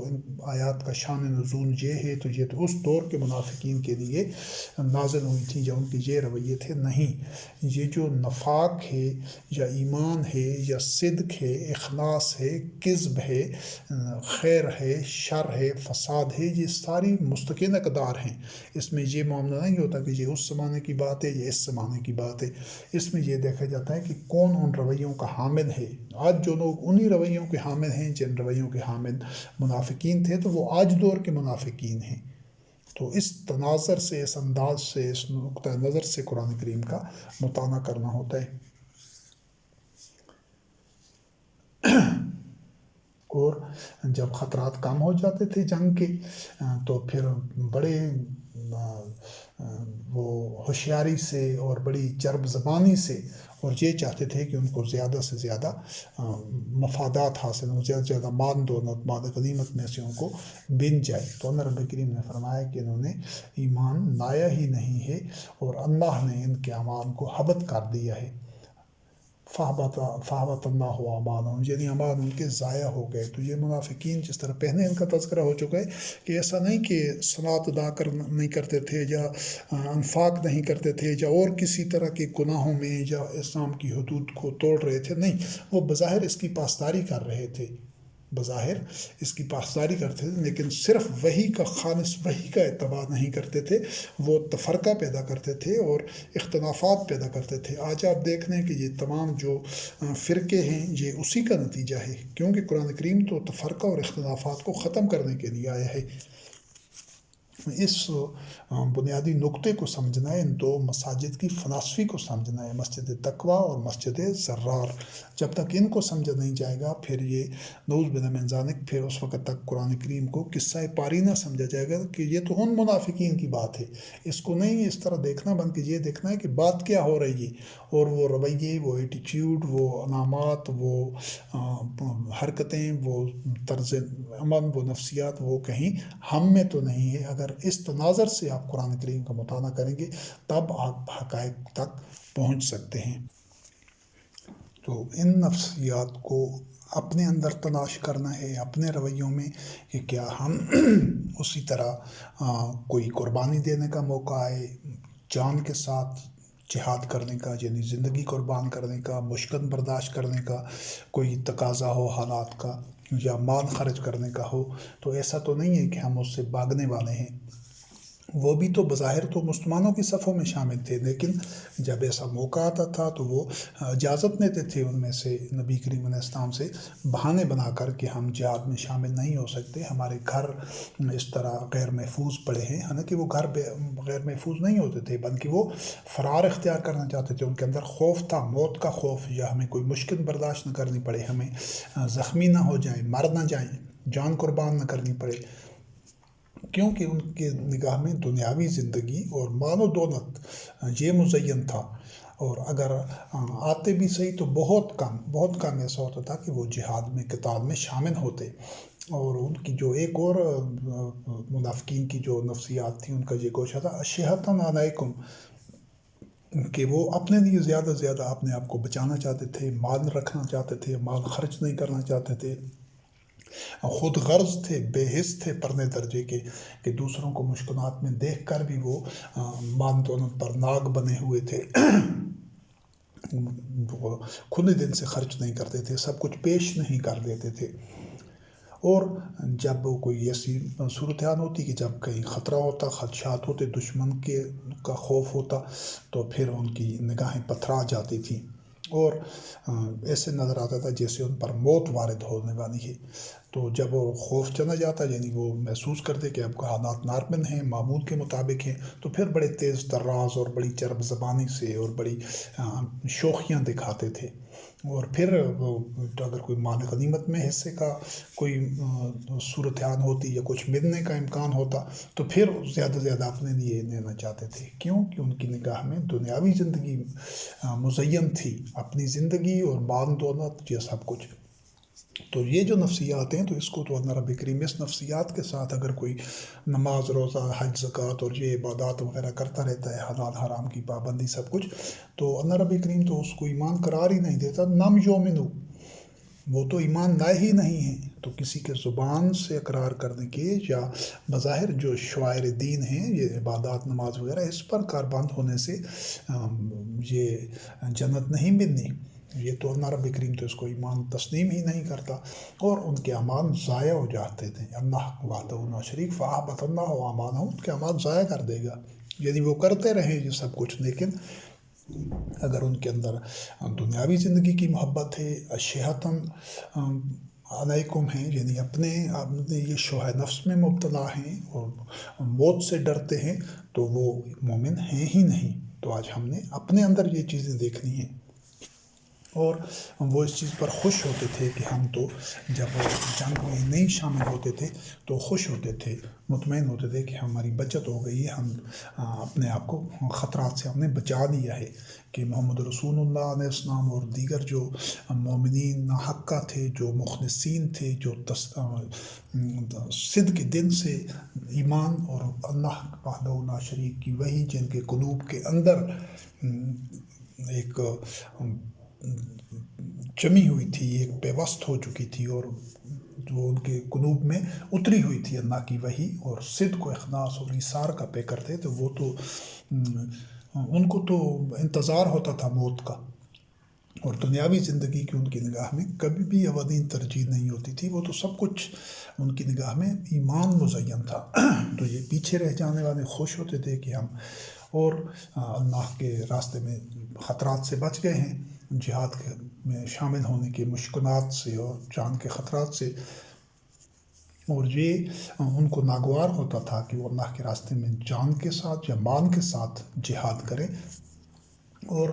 آیات کا شان نزول یہ ہے تو یہ تو اس دور کے منافقین کے لیے نازل ہوئی تھی یا ان کے یہ رویے تھے۔ نہیں، یہ جو نفاق ہے یا ایمان ہے یا صدق ہے، اخلاص ہے، کذب ہے، خیر ہے، شر ہے، فساد ہے، یہ ساری مستقل اقدار ہیں۔ اس میں یہ معاملہ نہیں ہوتا کہ یہ اس زمانے کی بات ہے یہ اس زمانے کی بات ہے۔ اس میں یہ دیکھا جاتا ہے کہ کون ان رویوں کا حامل ہے۔ آج جو لوگ انہی رویوں کے حامل ہیں جن رویوں کے حامل منافقین تھے، تو وہ آج دور کے منافقین ہیں۔ تو اس تناظر سے، اس انداز سے، اس نقطہ نظر سے قرآن کریم کا مطالعہ کرنا ہوتا ہے۔ اور جب خطرات کم ہو جاتے تھے جنگ کے، تو پھر بڑے وہ ہوشیاری سے اور بڑی چرب زبانی سے، اور یہ چاہتے تھے کہ ان کو زیادہ سے زیادہ مفادات حاصل ہوں، زیادہ سے زیادہ مال دولت، مال غنیمت میں سے ان کو بن جائے۔ تو اللہ رب کریم نے فرمایا کہ انہوں نے ایمان لایا ہی نہیں ہے، اور اللہ نے ان کے اعمال کو حبط کر دیا ہے۔ فَحَبَطَ اللَّهُ أَعْمَالَهُمْ، یعنی اعمال ان کے ضائع ہو گئے۔ تو یہ منافقین، جس طرح پہلے ان کا تذکرہ ہو چکا ہے کہ ایسا نہیں کہ صلاۃ ادا نہیں کرتے تھے یا انفاق نہیں کرتے تھے یا اور کسی طرح کے گناہوں میں یا اسلام کی حدود کو توڑ رہے تھے، نہیں، وہ بظاہر اس کی پاسداری کر رہے تھے، بظاہر اس کی پاسداری کرتے تھے، لیکن صرف وہی کا، خالص وہی کا اتباع نہیں کرتے تھے، وہ تفرقہ پیدا کرتے تھے اور اختلافات پیدا کرتے تھے۔ آج آپ دیکھ لیں کہ یہ تمام جو فرقے ہیں یہ اسی کا نتیجہ ہے، کیونکہ قرآن کریم تو تفرقہ اور اختلافات کو ختم کرنے کے لیے آیا ہے۔ اس بنیادی نقطے کو سمجھنا ہے، ان دو مساجد کی فلسفی کو سمجھنا ہے، مسجد تقویٰ اور مسجد ضرار۔ جب تک ان کو سمجھا نہیں جائے گا، پھر یہ نعوذ باللہ من ذالک، پھر اس وقت تک قرآن کریم کو قصہ پاری نہ سمجھا جائے گا کہ یہ تو ان منافقین کی بات ہے۔ اس کو نہیں اس طرح دیکھنا، بلکہ یہ دیکھنا ہے کہ بات کیا ہو رہی ہے، اور وہ رویے، وہ ایٹیچیوڈ، وہ علامات، وہ حرکتیں، وہ طرز عمل، وہ نفسیات، وہ کہیں ہم میں تو نہیں ہے۔ اگر اس تناظر سے آپ قرآن کریم کا مطالعہ کریں گے تب آپ حقائق تک پہنچ سکتے ہیں۔ تو ان نفسیات کو اپنے اندر تلاش کرنا ہے، اپنے رویوں میں، کہ کیا ہم اسی طرح کوئی قربانی دینے کا موقع آئے، جان کے ساتھ جہاد کرنے کا، یعنی زندگی قربان کرنے کا، مشکل برداشت کرنے کا کوئی تقاضا ہو حالات کا، یا مال خرچ کرنے کا ہو، تو ایسا تو نہیں ہے کہ ہم اس سے بھاگنے والے ہیں۔ وہ بھی تو بظاہر تو مسلمانوں کی صفوں میں شامل تھے، لیکن جب ایسا موقع آتا تھا تو وہ اجازت لیتے تھے ان میں سے، نبی کریم علیہ السلام سے بہانے بنا کر کہ ہم جہاد میں شامل نہیں ہو سکتے، ہمارے گھر اس طرح غیر محفوظ پڑے ہیں۔ حالانکہ وہ گھر غیر محفوظ نہیں ہوتے تھے، بلکہ وہ فرار اختیار کرنا چاہتے تھے۔ ان کے اندر خوف تھا، موت کا خوف، یا ہمیں کوئی مشکل برداشت نہ کرنی پڑے، ہمیں زخمی نہ ہو جائیں، مر نہ جائیں، جان قربان نہ کرنی پڑے، کیونکہ ان کے نگاہ میں دنیاوی زندگی اور مال و دولت یہ مزین تھا، اور اگر آتے بھی صحیح تو بہت کم ایسا ہوتا تھا کہ وہ جہاد میں، قتال میں شامل ہوتے۔ اور ان کی جو ایک اور منافقین کی جو نفسیات تھی، ان کا یہ گوشہ تھا اشہۃ علیکم، کہ وہ اپنے لیے زیادہ سے زیادہ اپنے آپ کو بچانا چاہتے تھے، مال رکھنا چاہتے تھے، مال خرچ نہیں کرنا چاہتے تھے، خود غرض تھے، بے حس تھے پرنے درجے کے، کہ دوسروں کو مشکلات میں دیکھ کر بھی وہ مال دولت پر ناگ بنے ہوئے تھے، وہ کھلے دل سے خرچ نہیں کرتے تھے، سب کچھ پیش نہیں کر دیتے تھے۔ اور جب کوئی ایسی صورتحال ہوتی کہ جب کہیں خطرہ ہوتا، خدشات ہوتے، دشمن کا خوف ہوتا، تو پھر ان کی نگاہیں پتھرا جاتی تھیں، اور ایسے نظر آتا تھا جیسے ان پر موت وارد ہونے والی ہے۔ تو جب وہ خوف چلا جاتا، یعنی وہ محسوس کرتے کہ اب حالات نارمل ہیں، معمول کے مطابق ہیں، تو پھر بڑے تیز تراز اور بڑی چرب زبانی سے اور بڑی شوخیاں دکھاتے تھے۔ اور پھر تو اگر کوئی مال غنیمت میں حصے کا کوئی صورتحال ہوتی یا کچھ ملنے کا امکان ہوتا تو پھر زیادہ سے زیادہ اپنے لیے لینا چاہتے تھے، کیوں کہ ان کی نگاہ میں دنیاوی زندگی مزین تھی، اپنی زندگی اور مال دولت یہ سب کچھ۔ تو یہ جو نفسیات ہیں، تو اس کو تو اللہ رب کریم اس نفسیات کے ساتھ اگر کوئی نماز روزہ حج زکوٰۃ اور یہ عبادات وغیرہ کرتا رہتا ہے، حلال حرام کی پابندی سب کچھ، تو اللہ رب کریم تو اس کو ایمان قرار ہی نہیں دیتا، نم یومنو، وہ تو ایمان لائے ہی نہیں ہیں۔ تو کسی کے زبان سے اقرار کرنے کے یا بظاہر جو شعائر دین ہیں، یہ عبادات نماز وغیرہ، اس پر کاربند ہونے سے یہ جنت نہیں ملنی، یہ تو اللہ رب کریم تو اس کو ایمان تسلیم ہی نہیں کرتا، اور ان کے اعمال ضائع ہو جاتے تھے۔ اللہ وحدہ لا شریک فأحبط اللہ اعمالهم، ان کے اعمال ضائع کر دے گا، یعنی وہ کرتے رہیں یہ سب کچھ، لیکن اگر ان کے اندر دنیاوی زندگی کی محبت ہے، اشیہتاً علیکم ہیں، یعنی اپنے یہ شوہ نفس میں مبتلا ہیں اور موت سے ڈرتے ہیں، تو وہ مومن ہیں ہی نہیں۔ تو آج ہم نے اپنے اندر یہ چیزیں دیکھنی ہیں، اور وہ اس چیز پر خوش ہوتے تھے کہ ہم تو جب جنگ میں نہیں شامل ہوتے تھے تو خوش ہوتے تھے، مطمئن ہوتے تھے کہ ہماری بچت ہو گئی ہے، ہم اپنے آپ کو خطرات سے ہم نے بچا لیا ہے، کہ محمد رسول اللہ علیہ السلام اور دیگر جو مومنین حقہ تھے، جو مخلصین تھے، جو صدق کے دل سے ایمان اور اللہ وحدہ لا شریک کی وحی جن کے قلوب کے اندر ایک جمی ہوئی تھی، ایک پیوست ہو چکی تھی، اور جو ان کے قلوب میں اتری ہوئی تھی اللہ کی وحی، اور صدق و اخلاص اور ایثار کا پیکر تھے، تو وہ تو ان کو تو انتظار ہوتا تھا موت کا، اور دنیاوی زندگی کی ان کی نگاہ میں کبھی بھی اولین ترجیح نہیں ہوتی تھی، وہ تو سب کچھ ان کی نگاہ میں ایمان مزین تھا۔ تو یہ پیچھے رہ جانے والے خوش ہوتے تھے کہ ہم اور اللہ کے راستے میں خطرات سے بچ گئے ہیں، جہاد میں شامل ہونے کے مشکلات سے اور جان کے خطرات سے، اور یہ ان کو ناگوار ہوتا تھا کہ وہ اللہ کے راستے میں جان کے ساتھ یا مال کے ساتھ جہاد کریں، اور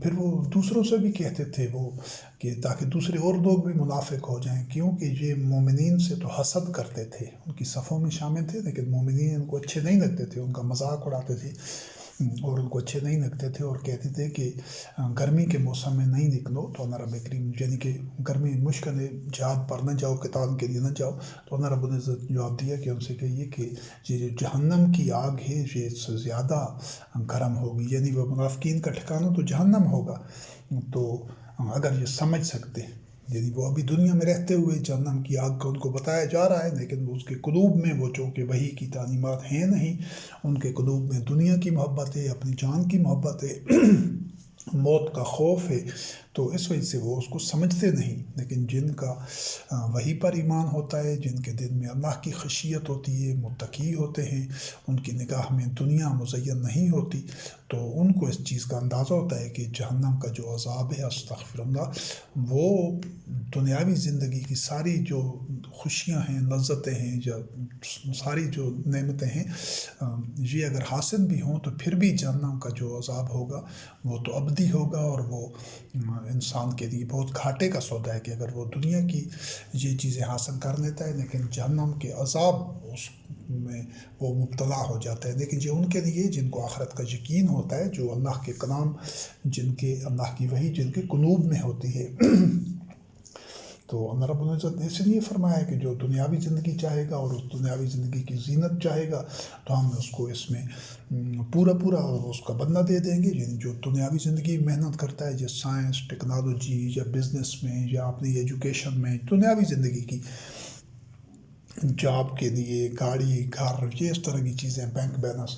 پھر وہ دوسروں سے بھی کہتے تھے وہ کہ تاکہ دوسرے اور لوگ بھی منافق ہو جائیں، کیونکہ یہ مومنین سے تو حسد کرتے تھے، ان کی صفوں میں شامل تھے، لیکن مومنین ان کو اچھے نہیں لگتے تھے، ان کا مذاق اڑاتے تھے اور ان کو اچھے نہیں لگتے تھے، اور کہتے تھے کہ گرمی کے موسم میں نہیں نکلو، تو اللہ رب کریم یعنی کہ گرمی مشکل ہے، جہاد پر نہ جاؤ، قتال کے لیے نہ جاؤ، تو اللہ رب العزت جواب دیا کہ ان سے کہیے کہ یہ جو جہنم کی آگ ہے یہ اس سے زیادہ گرم ہوگی، یعنی وہ منافقین کا ٹھکانہ تو جہنم ہوگا، تو اگر یہ سمجھ سکتے، یعنی وہ ابھی دنیا میں رہتے ہوئے جہنم کی آگ کو ان کو بتایا جا رہا ہے، لیکن اس کے قلوب میں وہ چونکہ وحی کی تعلیمات ہیں نہیں، ان کے قلوب میں دنیا کی محبت ہے، اپنی جان کی محبت ہے، موت کا خوف ہے، تو اس وجہ سے وہ اس کو سمجھتے نہیں۔ لیکن جن کا وحی پر ایمان ہوتا ہے، جن کے دل میں اللہ کی خشیت ہوتی ہے، متقی ہوتے ہیں، ان کی نگاہ میں دنیا مزین نہیں ہوتی، تو ان کو اس چیز کا اندازہ ہوتا ہے کہ جہنم کا جو عذاب ہے، استغفر اللہ، وہ دنیاوی زندگی کی ساری جو خوشیاں ہیں، لذتیں ہیں، یا ساری جو نعمتیں ہیں، یہ اگر حاصل بھی ہوں تو پھر بھی جہنم کا جو عذاب ہوگا وہ تو ابدی ہوگا، اور وہ انسان کے لیے بہت گھاٹے کا سودا ہے کہ اگر وہ دنیا کی یہ چیزیں حاصل کر لیتا ہے لیکن جہنم کے عذاب اس میں وہ مبتلا ہو جاتا ہے۔ لیکن یہ ان کے لیے جن کو آخرت کا یقین ہوتا ہے، جو اللہ کے کلام، جن کے اللہ کی وحی جن کے قلوب میں ہوتی ہے، تو اللہ رب العزت نے اس لیے فرمایا کہ جو دنیاوی زندگی چاہے گا اور اس دنیاوی زندگی کی زینت چاہے گا، تو ہم اس کو اس میں پورا اس کا بدلہ دے دیں گے، یعنی جو دنیاوی زندگی محنت کرتا ہے، جیسے سائنس، ٹیکنالوجی یا بزنس میں یا اپنی ایجوکیشن میں، دنیاوی زندگی کی جاب کے لیے، گاڑی، گھر، یہ اس طرح کی چیزیں، بینک بیلنس،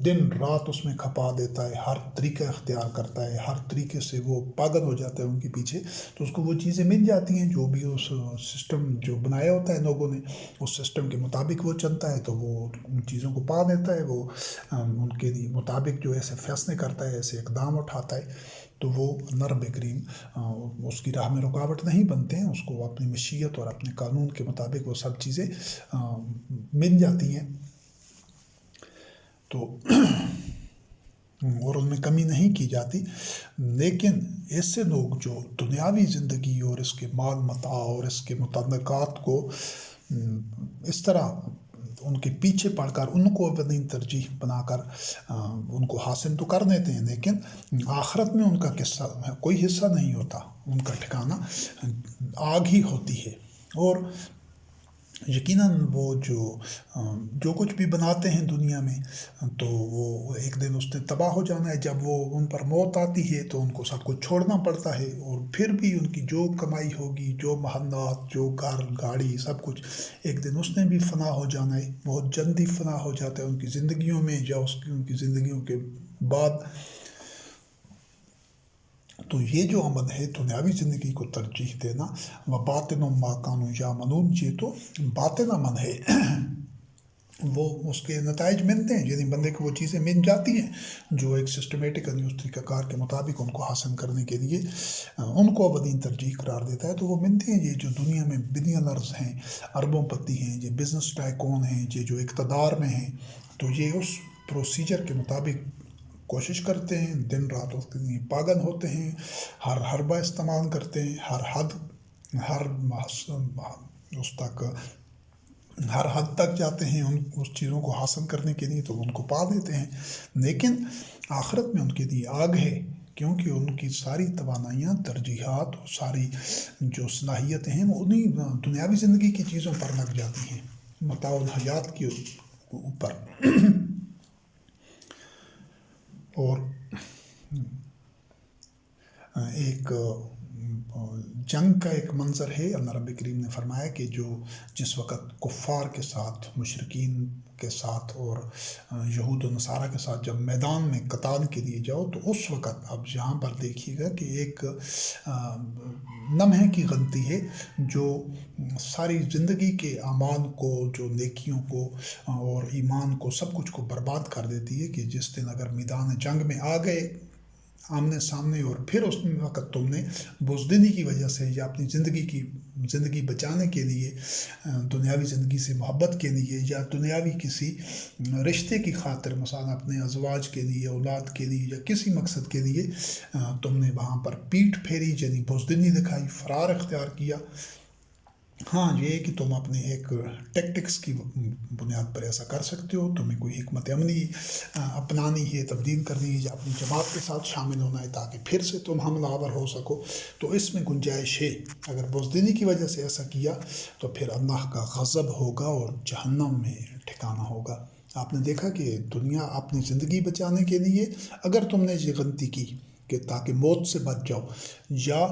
دن رات اس میں کھپا دیتا ہے، ہر طریقہ اختیار کرتا ہے، ہر طریقے سے وہ پاگل ہو جاتا ہے ان کے پیچھے، تو اس کو وہ چیزیں مل جاتی ہیں جو بھی اس سسٹم جو بنایا ہوتا ہے لوگوں نے، اس سسٹم کے مطابق وہ چلتا ہے، تو وہ ان چیزوں کو پا دیتا ہے، وہ ان کے مطابق جو ایسے فیصلے کرتا ہے، ایسے اقدام اٹھاتا ہے، تو وہ اللہ رب کریم اس کی راہ میں رکاوٹ نہیں بنتے ہیں، اس کو اپنی مشیت اور اپنے قانون کے مطابق وہ سب چیزیں مل جاتی ہیں۔ تو اور ان میں کمی نہیں کی جاتی، لیکن ایسے لوگ جو دنیاوی زندگی اور اس کے مال متاع اور اس کے متعلقات کو اس طرح ان کے پیچھے پڑ کر ان کو اپنی ترجیح بنا کر ان کو حاصل تو کر دیتے ہیں، لیکن آخرت میں ان کا کوئی حصہ نہیں ہوتا، ان کا ٹھکانہ آگ ہی ہوتی ہے۔ اور یقیناً وہ جو کچھ بھی بناتے ہیں دنیا میں، تو وہ ایک دن اس نے تباہ ہو جانا ہے۔ جب وہ ان پر موت آتی ہے تو ان کو سب کچھ چھوڑنا پڑتا ہے، اور پھر بھی ان کی جو کمائی ہوگی، جو محلات، جو گھر گاڑی، سب کچھ ایک دن اس نے بھی فنا ہو جانا ہے، بہت جلدی فنا ہو جاتا ہے ان کی زندگیوں میں یا ان کی زندگیوں کے بعد۔ تو یہ جو عمل ہے دنیاوی زندگی کو ترجیح دینا، وَبَاطِنُ مَا كَانُوا يَعْمَلُونَ، یہ تو باطن عمل ہے، وہ اس کے نتائج ملتے ہیں، یعنی بندے کو وہ چیزیں مل جاتی ہیں جو ایک سسٹمیٹکلی اس طریقہ کار کے مطابق ان کو حاصل کرنے کے لیے ان کو اولین ترجیح قرار دیتا ہے، تو وہ ملتے ہیں۔ یہ جو دنیا میں بلینئرز ہیں، اربوں پتی ہیں، یہ بزنس ٹائکون ہیں، یہ جو اقتدار میں ہیں، تو یہ اس پروسیجر کے مطابق کوشش کرتے ہیں، دن رات اس کے لیے پاگل ہوتے ہیں، ہر حربہ استعمال کرتے ہیں، ہر حد تک جاتے ہیں اس چیزوں کو حاصل کرنے کے لیے، تو ان کو پا دیتے ہیں۔ لیکن آخرت میں ان کے لیے آگ ہے، کیونکہ ان کی ساری توانائیاں، ترجیحات اور ساری جو صلاحیتیں ہیں وہ انہیں دنیاوی زندگی کی چیزوں پر لگ جاتی ہیں، متاع الحیات کے اوپر۔ اور ایک جنگ کا ایک منظر ہے، اللہ رب کریم نے فرمایا کہ جس وقت کفار کے ساتھ، مشرکین کے ساتھ اور یہود و نصارہ کے ساتھ جب میدان میں قتال کے لیے جاؤ، تو اس وقت اب یہاں پر دیکھیے گا کہ ایک لمحے کی غلطی ہے جو ساری زندگی کے اعمال کو، جو نیکیوں کو اور ایمان کو، سب کچھ کو برباد کر دیتی ہے، کہ جس دن اگر میدان جنگ میں آ گئے آمنے سامنے، اور پھر اس وقت تم نے بزدلی کی وجہ سے یا اپنی زندگی بچانے کے لیے، دنیاوی زندگی سے محبت کے لیے یا دنیاوی کسی رشتے کی خاطر، مثلا اپنے ازواج کے لیے، اولاد کے لیے یا کسی مقصد کے لیے تم نے وہاں پر پیٹھ پھیری، یعنی بزدلی دکھائی، فرار اختیار کیا۔ ہاں، یہ کہ تم اپنے ایک ٹیکٹکس کی بنیاد پر ایسا کر سکتے ہو، تمہیں کوئی حکمت عملی اپنانی ہے، تبدیل کرنی ہے، یا اپنی جماعت کے ساتھ شامل ہونا ہے تاکہ پھر سے تم حملہ آور ہو سکو، تو اس میں گنجائش ہے۔ اگر بزدلی کی وجہ سے ایسا کیا تو پھر اللہ کا غضب ہوگا اور جہنم میں ٹھکانہ ہوگا۔ آپ نے دیکھا کہ دنیا اپنی زندگی بچانے کے لیے اگر تم نے یہ غلطی کی کہ تاکہ موت سے بچ جاؤ، یا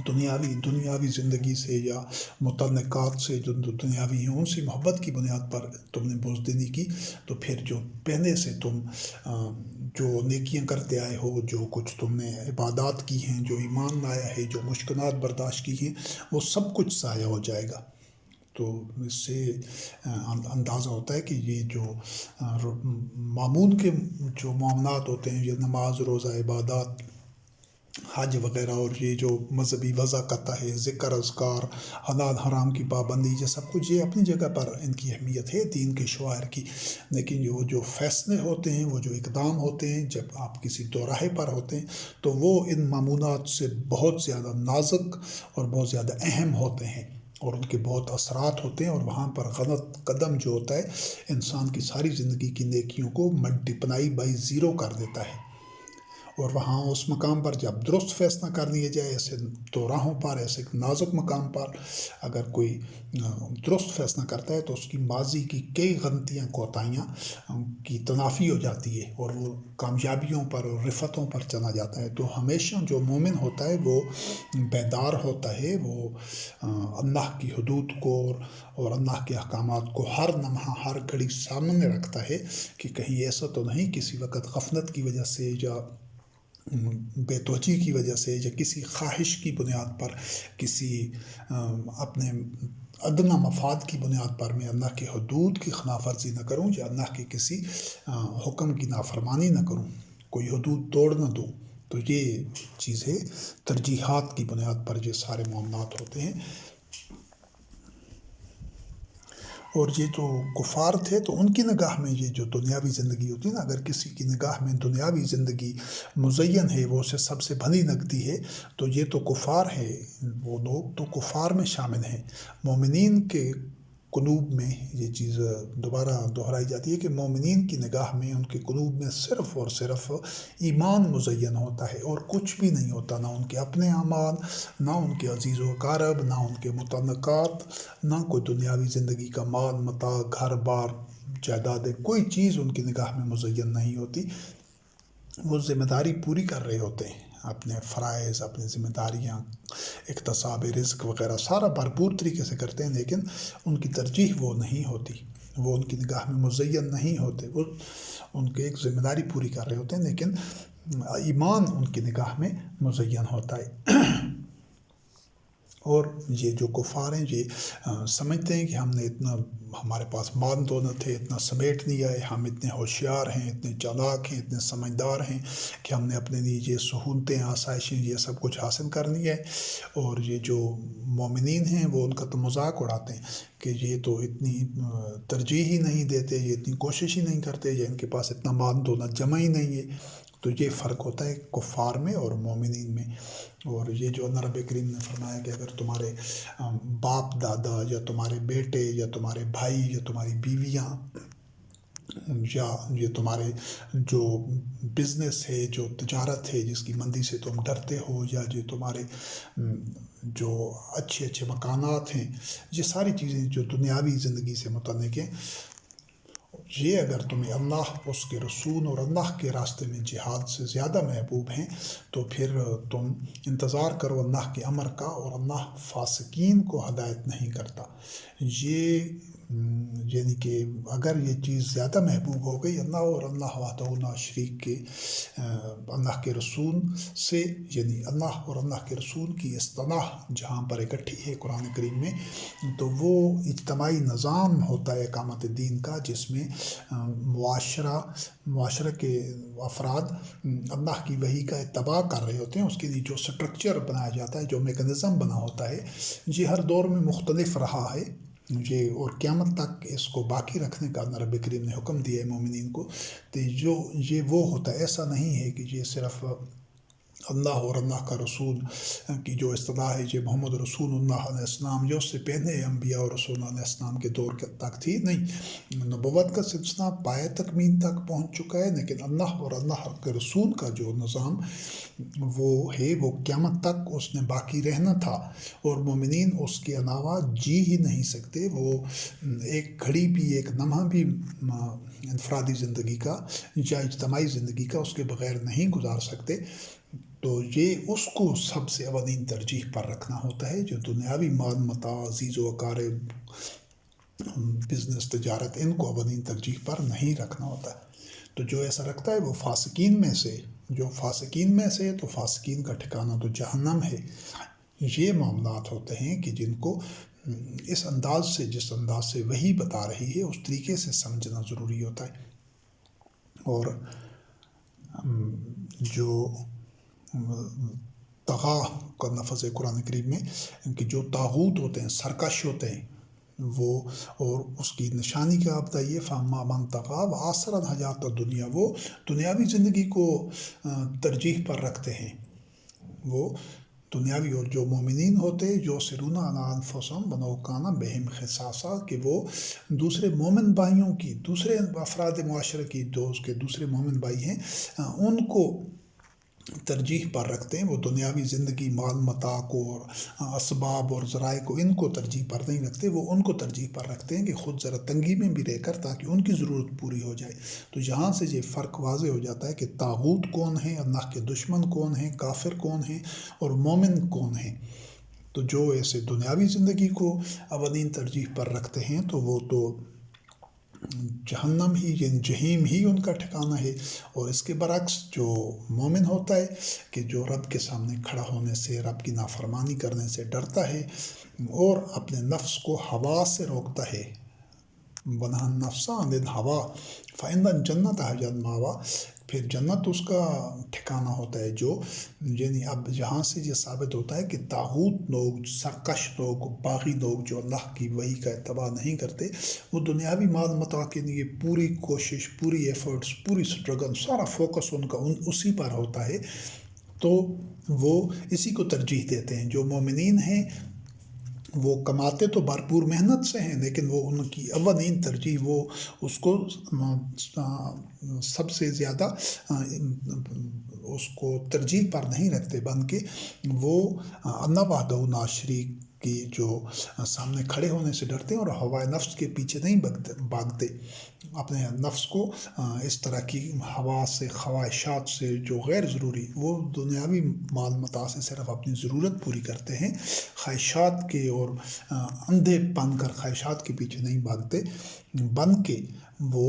دنیاوی زندگی سے یا متعلقات سے جو دنیاوی ہیں ان سے محبت کی بنیاد پر تم نے بزدلی کی، تو پھر جو پہلے سے تم جو نیکیاں کرتے آئے ہو، جو کچھ تم نے عبادات کی ہیں، جو ایمان لایا ہے، جو مشکلات برداشت کی ہیں، وہ سب کچھ ضائع ہو جائے گا۔ تو اس سے اندازہ ہوتا ہے کہ یہ جو معمول کے جو معاملات ہوتے ہیں، یہ نماز، روزہ، عبادات، حج وغیرہ، اور یہ جو مذہبی وضاقت ہے، ذکر، اذکار، حلال حرام کی پابندی، یہ سب کچھ یہ اپنی جگہ پر ان کی اہمیت ہے دین کے شعائر کی، لیکن جو فیصلے ہوتے ہیں، وہ جو اقدام ہوتے ہیں جب آپ کسی دوراہے پر ہوتے ہیں، تو وہ ان معمولات سے بہت زیادہ نازک اور بہت زیادہ اہم ہوتے ہیں، اور ان کے بہت اثرات ہوتے ہیں، اور وہاں پر غلط قدم جو ہوتا ہے انسان کی ساری زندگی کی نیکیوں کو ملٹیپلائی بائی زیرو کر دیتا ہے۔ اور وہاں اس مقام پر جب درست فیصلہ کر لیا جائے، ایسے دوراہوں پر، ایسے نازک مقام پر اگر کوئی درست فیصلہ کرتا ہے، تو اس کی ماضی کی کئی غلطیاں، کوتاہیاں کی تلافی ہو جاتی ہے، اور وہ کامیابیوں پر اور رفتوں پر چلا جاتا ہے۔ تو ہمیشہ جو مومن ہوتا ہے وہ بیدار ہوتا ہے، وہ اللہ کی حدود کو اور اللہ کے احکامات کو ہر لمحہ، ہر گھڑی سامنے رکھتا ہے، کہ کہیں ایسا تو نہیں کسی وقت غفلت کی وجہ سے یا بے توجہی کی وجہ سے یا کسی خواہش کی بنیاد پر، کسی اپنے ادنی مفاد کی بنیاد پر میں اللہ کے حدود کی خلاف ورزی نہ کروں، یا اللہ کے کسی حکم کی نافرمانی نہ کروں، کوئی حدود توڑ نہ دوں۔ تو یہ چیز ہے، ترجیحات کی بنیاد پر یہ سارے معاملات ہوتے ہیں۔ اور یہ جو کفار تھے تو ان کی نگاہ میں یہ جو دنیاوی زندگی ہوتی ہے نا، اگر کسی کی نگاہ میں دنیاوی زندگی مزین ہے، وہ اسے سب سے بھلی لگتی ہے، تو یہ تو کفار ہے، وہ لوگ تو کفار میں شامل ہیں۔ مومنین کے قلوب میں یہ چیز دوبارہ دہرائی جاتی ہے کہ مومنین کی نگاہ میں، ان کے قلوب میں صرف اور صرف ایمان مزین ہوتا ہے اور کچھ بھی نہیں ہوتا، نہ ان کے اپنے اعمال، نہ ان کے عزیز و اقارب، نہ ان کے متعلقات، نہ کوئی دنیاوی زندگی کا مال متاع، گھر بار، جائیدادیں، کوئی چیز ان کی نگاہ میں مزین نہیں ہوتی۔ وہ ذمہ داری پوری کر رہے ہوتے ہیں، اپنے فرائض، اپنی ذمہ داریاں، اکتساب رزق وغیرہ سارا بھرپور طریقے سے کرتے ہیں، لیکن ان کی ترجیح وہ نہیں ہوتی، وہ ان کی نگاہ میں مزین نہیں ہوتے، وہ ان کی ایک ذمہ داری پوری کر رہے ہوتے ہیں، لیکن ایمان ان کی نگاہ میں مزین ہوتا ہے۔ اور یہ جو کفار ہیں یہ سمجھتے ہیں کہ ہم نے اتنا، ہمارے پاس مال دولت ہے، اتنا سمیٹ لیا ہے، ہم اتنے ہوشیار ہیں، اتنے چالاک ہیں، اتنے سمجھدار ہیں کہ ہم نے اپنے لیے یہ سہولتیں، آسائشیں، یہ سب کچھ حاصل کر لی ہے۔ اور یہ جو مومنین ہیں وہ ان کا تو مذاق اڑاتے ہیں کہ یہ تو اتنی ترجیح ہی نہیں دیتے، یہ اتنی کوشش ہی نہیں کرتے، یہ ان کے پاس اتنا مال دولت جمع ہی نہیں ہے۔ تو یہ فرق ہوتا ہے کفار میں اور مومنین میں۔ اور یہ جو اللہ رب کریم نے فرمایا کہ اگر تمہارے باپ دادا یا تمہارے بیٹے یا تمہارے بھائی یا تمہاری بیویاں یا یہ تمہارے جو بزنس ہے، جو تجارت ہے جس کی مندی سے تم ڈرتے ہو، یا جو تمہارے جو اچھے اچھے مکانات ہیں، یہ ساری چیزیں جو دنیاوی زندگی سے متعلق ہیں، یہ اگر تمہیں اللہ، اس کے رسول اور اللہ کے راستے میں جہاد سے زیادہ محبوب ہیں، تو پھر تم انتظار کرو اللہ کے امر کا، اور اللہ فاسقین کو ہدایت نہیں کرتا۔ یہ یعنی کہ اگر یہ چیز زیادہ محبوب ہو گئی اللہ اور اللہ وحدہ لا شریک کے، اللہ کے رسول سے، یعنی اللہ اور اللہ کے رسول کی اصطلاح جہاں پر اکٹھی ہے قرآن کریم میں، تو وہ اجتماعی نظام ہوتا ہے اقامت دین کا، جس میں معاشرہ کے افراد اللہ کی وحی کا اتباع کر رہے ہوتے ہیں۔ اس کے لیے جو سٹرکچر بنایا جاتا ہے، جو میکنزم بنا ہوتا ہے، یہ ہر دور میں مختلف رہا ہے، یہ اور قیامت تک اس کو باقی رکھنے کا اللہ رب کریم نے حکم دیا ہے مومنین کو۔ تو جو یہ وہ ہوتا ہے، ایسا نہیں ہے کہ یہ صرف اللہ اور اللہ کا رسول کی جو اصطلاح ہے، یہ محمد رسول اللہ علیہ السلام، جو اس سے پہلے انبیاء اور رسول علیہ السلام کے دور تک تھی، نہیں، نبوت کا سلسلہ پایہ تکمیل تک پہنچ چکا ہے، لیکن اللہ اور اللہ کے رسول کا جو نظام وہ ہے، وہ قیامت تک اس نے باقی رہنا تھا، اور مومنین اس کے علاوہ جی ہی نہیں سکتے۔ وہ ایک گھڑی بھی، ایک لمحہ بھی انفرادی زندگی کا یا اجتماعی زندگی کا اس کے بغیر نہیں گزار سکتے۔ تو یہ اس کو سب سے اولین ترجیح پر رکھنا ہوتا ہے، جو دنیاوی مال متاع، عزیز و اقارب، بزنس، تجارت، ان کو اولین ترجیح پر نہیں رکھنا ہوتا ہے۔ تو جو ایسا رکھتا ہے وہ فاسقین میں سے، جو فاسقین میں سے، تو فاسقین کا ٹھکانہ تو جہنم ہے۔ یہ معاملات ہوتے ہیں کہ جن کو اس انداز سے، جس انداز سے وحی بتا رہی ہے، اس طریقے سے سمجھنا ضروری ہوتا ہے۔ اور جو طغا کا لفظ ہے قرآن کریم میں، کہ جو طاغوت ہوتے ہیں، سرکش ہوتے ہیں، وہ، اور اس کی نشانی کیا بتائیے، فَأَمَّا مَنْ طَغَىٰ وَآثَرَ الْحَيَاةَ الدُّنْيَا، وہ دنیاوی زندگی کو ترجیح پر رکھتے ہیں۔ وہ دنیاوی، اور جو مومنین ہوتے ہیں، یُؤْثِرُونَ عَلَىٰ أَنفُسِهِمْ وَلَوْ كَانَ بِهِمْ خَصَاصَةٌ، کہ وہ دوسرے مومن بھائیوں کی، دوسرے افراد معاشرے کی، جو اس کے دوسرے مومن بھائی ہیں، ان کو ترجیح پر رکھتے ہیں۔ وہ دنیاوی زندگی، مال متاع کو، اور اسباب اور ذرائع کو، ان کو ترجیح پر نہیں رکھتے، وہ ان کو ترجیح پر رکھتے ہیں کہ خود ذرا تنگی میں بھی رہ کر، تاکہ ان کی ضرورت پوری ہو جائے۔ تو یہاں سے یہ فرق واضح ہو جاتا ہے کہ طاغوت کون ہیں، اللہ کے دشمن کون ہیں، کافر کون ہیں، اور مومن کون ہیں۔ تو جو ایسے دنیاوی زندگی کو اولین ترجیح پر رکھتے ہیں، تو وہ تو جہنم ہی، یعنی جہیم ہی ان کا ٹھکانہ ہے۔ اور اس کے برعکس جو مومن ہوتا ہے، کہ جو رب کے سامنے کھڑا ہونے سے، رب کی نافرمانی کرنے سے ڈرتا ہے، اور اپنے نفس کو ہوا سے روکتا ہے، وَنَهَا النَّفْسَ عَنِ الْهَوَىٰ فَإِنَّ الْجَنَّةَ هِيَ الْمَأْوَىٰ، پھر جنت اس کا ٹھکانہ ہوتا ہے جو یعنی اب یہاں سے یہ ثابت ہوتا ہے کہ طاغوت لوگ، سرکش لوگ، باغی لوگ جو اللہ کی وحی کا اتباع نہیں کرتے، وہ دنیاوی مال متاع کے لیے پوری کوشش، پوری ایفرٹس، پوری اسٹرگل، سارا فوکس ان کا اسی پر ہوتا ہے، تو وہ اسی کو ترجیح دیتے ہیں۔ جو مومنین ہیں وہ کماتے تو بھرپور محنت سے ہیں، لیکن وہ ان کی اولین ترجیح وہ اس کو سب سے زیادہ اس کو ترجیح پر نہیں رکھتے، بلکہ وہ اللہ وحدہ لا شریک کی جو سامنے کھڑے ہونے سے ڈرتے ہیں، اور ہوائے نفس کے پیچھے نہیں بھاگتے، اپنے نفس کو اس طرح کی ہوا سے، خواہشات سے جو غیر ضروری، وہ دنیاوی مال متاع سے صرف اپنی ضرورت پوری کرتے ہیں، خواہشات کے اور اندھے بن کر خواہشات کے پیچھے نہیں بھاگتے، بلکہ وہ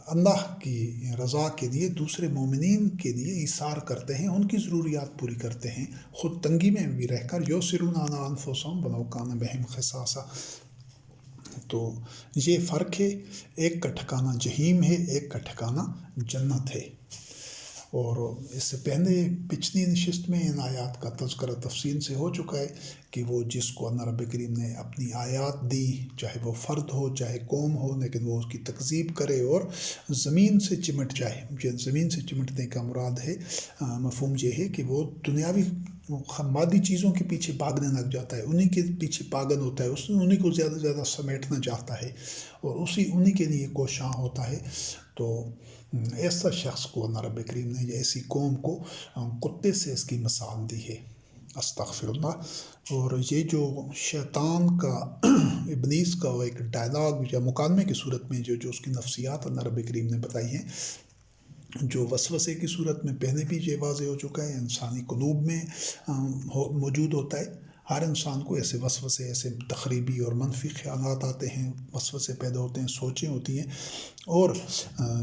اللہ کی رضا کے لیے، دوسرے مومنین کے لیے ایثار کرتے ہیں، ان کی ضروریات پوری کرتے ہیں، خود تنگی میں بھی رہ کر، یؤثرون علی انفسہم ولو کان بہم خصاصہ۔ تو یہ فرق ہے، ایک کا ٹھکانہ جہیم ہے، ایک کا ٹھکانہ جنت ہے۔ اور اس سے پہلے پچھلی نشست میں ان آیات کا تذکرہ تفصیل سے ہو چکا ہے کہ وہ جس کو اللہ رب کریم نے اپنی آیات دی، چاہے وہ فرد ہو چاہے قوم ہو، لیکن وہ اس کی تکذیب کرے اور زمین سے چمٹ جائے۔ زمین سے چمٹنے کا مراد ہے، مفہوم یہ ہے کہ وہ دنیاوی مادی چیزوں کے پیچھے بھاگنے لگ جاتا ہے، انہی کے پیچھے پاگل ہوتا ہے، انہی کو زیادہ سے زیادہ سمیٹنا چاہتا ہے، اور انہی کے لیے کوشاں ہوتا ہے۔ تو ایسا شخص کو اللہ رب کریم نے، ایسی قوم کو کتے سے اس کی مثال دی ہے، استغفر اللہ۔ اور یہ جو شیطان کا ابلیس کا ایک ڈائلاگ یا مکالمے کی صورت میں جو اس کی نفسیات اللہ رب کریم نے بتائی ہیں، جو وسوسے کی صورت میں پہلے بھی یہ واضح ہو چکا ہے، انسانی قلوب میں موجود ہوتا ہے۔ ہر انسان کو ایسے وسوسے، ایسے تخریبی اور منفی خیالات آتے ہیں، وسوسے پیدا ہوتے ہیں، سوچیں ہوتی ہیں، اور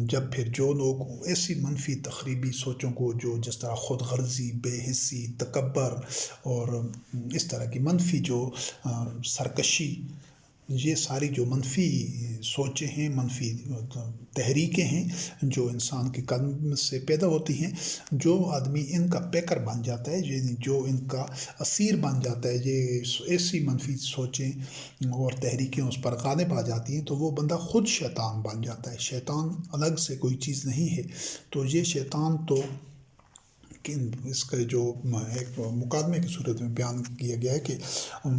جب پھر جو لوگ ایسی منفی تخریبی سوچوں کو، جو جس طرح خود غرضی، بے حسی، تکبر اور اس طرح کی منفی جو سرکشی، یہ ساری جو منفی سوچیں ہیں، منفی تحریکیں ہیں جو انسان کے قلب سے پیدا ہوتی ہیں، جو آدمی ان کا پیکر بن جاتا ہے، یعنی جو ان کا اسیر بن جاتا ہے، یہ ایسی منفی سوچیں اور تحریکیں اس پر غالب آ جاتی ہیں، تو وہ بندہ خود شیطان بن جاتا ہے۔ شیطان الگ سے کوئی چیز نہیں ہے۔ تو یہ شیطان تو اس کا جو ایک مقدمے کی صورت میں بیان کیا گیا ہے کہ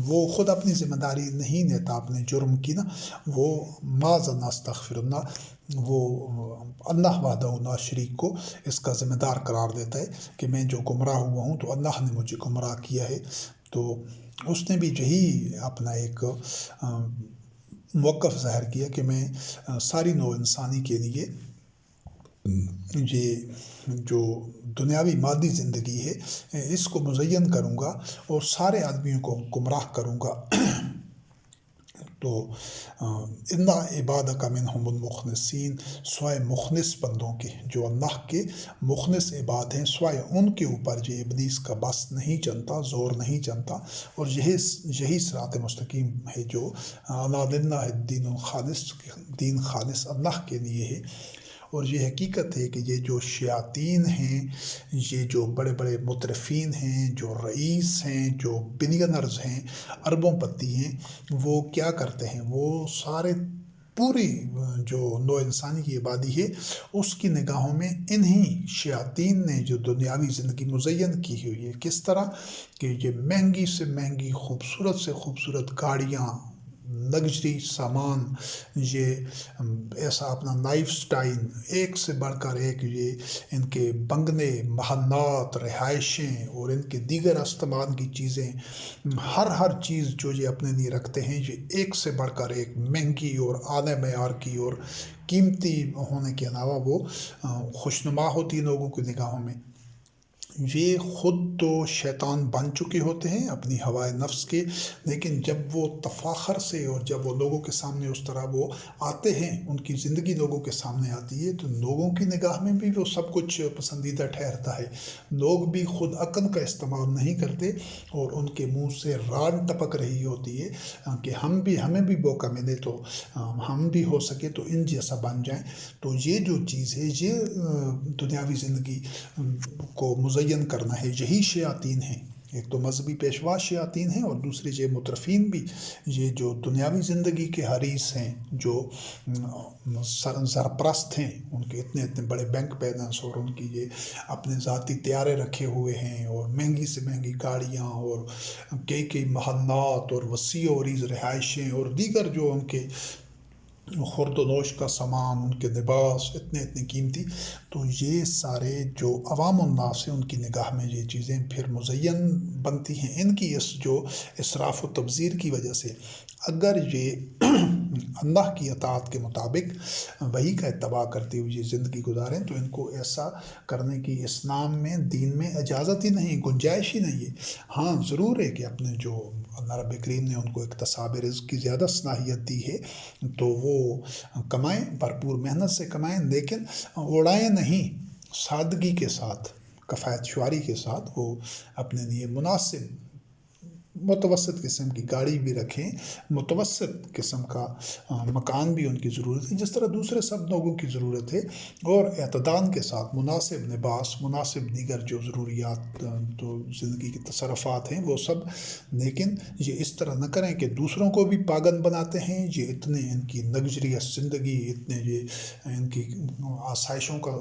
وہ خود اپنی ذمہ داری نہیں لیتا اپنے جرم کی، نا وہ معاذ اللہ، استغفر اللہ، وہ اللہ وحدہ لا شریک کو اس کا ذمہ دار قرار دیتا ہے کہ میں جو گمراہ ہوا ہوں تو اللہ نے مجھے گمراہ کیا ہے۔ تو اس نے بھی یہی اپنا ایک موقف ظاہر کیا کہ میں ساری نوع انسانی کے لیے یہ جو دنیاوی مادی زندگی ہے اس کو مزین کروں گا اور سارے آدمیوں کو گمراہ کروں گا۔ تو اِنَّ عِبَادَکَ مِنْهُمُ الْمُخْلَصِينَ، سوائے مخلص بندوں کے، جو اللہ کے مخلص عباد ہیں، سوائے ان کے اوپر یہ ابلیس کا بس نہیں چلتا، زور نہیں چلتا، اور یہی صراط مستقیم ہے جو الا للہ الدین الخالص، دین خالص اللہ کے لیے ہے۔ اور یہ حقیقت ہے کہ یہ جو شیاطین ہیں، یہ جو بڑے بڑے مترفین ہیں، جو رئیس ہیں، جو بلینئرز ہیں، اربوں پتی ہیں، وہ کیا کرتے ہیں؟ وہ سارے پوری جو نوع انسانی کی آبادی ہے اس کی نگاہوں میں انہی شیاطین نے جو دنیاوی زندگی مزین کی ہوئی ہے، کس طرح کہ یہ مہنگی سے مہنگی، خوبصورت سے خوبصورت گاڑیاں، لگژری سامان، یہ ایسا اپنا لائف سٹائل، ایک سے بڑھ کر ایک، یہ ان کے بنگلے، محلات، رہائشیں اور ان کے دیگر استعمال کی چیزیں، ہر چیز جو یہ اپنے لیے رکھتے ہیں، یہ ایک سے بڑھ کر ایک مہنگی اور اعلیٰ معیار کی اور قیمتی ہونے کے علاوہ وہ خوشنما ہوتی ہے لوگوں کی نگاہوں میں۔ یہ خود تو شیطان بن چکے ہوتے ہیں اپنی ہوائے نفس کے، لیکن جب وہ تفاخر سے اور جب وہ لوگوں کے سامنے اس طرح وہ آتے ہیں، ان کی زندگی لوگوں کے سامنے آتی ہے، تو لوگوں کی نگاہ میں بھی وہ سب کچھ پسندیدہ ٹھہرتا ہے۔ لوگ بھی خود عقل کا استعمال نہیں کرتے اور ان کے منہ سے راڑ ٹپک رہی ہوتی ہے کہ ہمیں بھی موقع ملے تو ہم بھی ہو سکے تو ان جیسا بن جائیں۔ تو یہ جو چیز ہے، یہ دنیاوی زندگی کو مزین کرنا ہے، یہی شیاطین ہیں۔ ایک تو مذہبی پیشوا شیاطین ہیں اور دوسرے یہ مترفین بھی، یہ جو دنیاوی زندگی کے حریث ہیں، جو سرپرست ہیں، ان کے اتنے اتنے بڑے بینک بیلنس اور ان کی یہ اپنے ذاتی طیارے رکھے ہوئے ہیں اور مہنگی سے مہنگی گاڑیاں اور کئی محلات اور وسیع و عریض رہائشیں اور دیگر جو ان کے خورد و نوش کا سامان، ان کے لباس اتنے اتنے قیمتی، تو یہ سارے جو عوام الناس ہیں ان کی نگاہ میں یہ چیزیں پھر مزین بنتی ہیں۔ ان کی اس جو اسراف و تبذیر کی وجہ سے اگر یہ اللہ کی اطاعت کے مطابق وحی کا اتباع کرتے ہوئے یہ زندگی گزاریں تو ان کو ایسا کرنے کی اسلام میں، دین میں اجازت ہی نہیں، گنجائش ہی نہیں ہے۔ ہاں ضرور ہے کہ اپنے جو اللہ رب کریم نے ان کو اکتساب رزق کی زیادہ صلاحیت دی ہے تو وہ کمائیں، بھرپور محنت سے کمائیں، لیکن اڑائیں نہیں، سادگی کے ساتھ، کفایت شعاری کے ساتھ وہ اپنے لیے مناسب متوسط قسم کی گاڑی بھی رکھیں، متوسط قسم کا مکان بھی ان کی ضرورت ہے، جس طرح دوسرے سب لوگوں کی ضرورت ہے، اور اعتدال کے ساتھ مناسب لباس، مناسب دیگر جو ضروریات جو زندگی کے تصرفات ہیں وہ سب، لیکن یہ اس طرح نہ کریں کہ دوسروں کو بھی پاگل بناتے ہیں۔ یہ اتنے ان کی لگژریس زندگی، اتنے یہ ان کی آسائشوں کا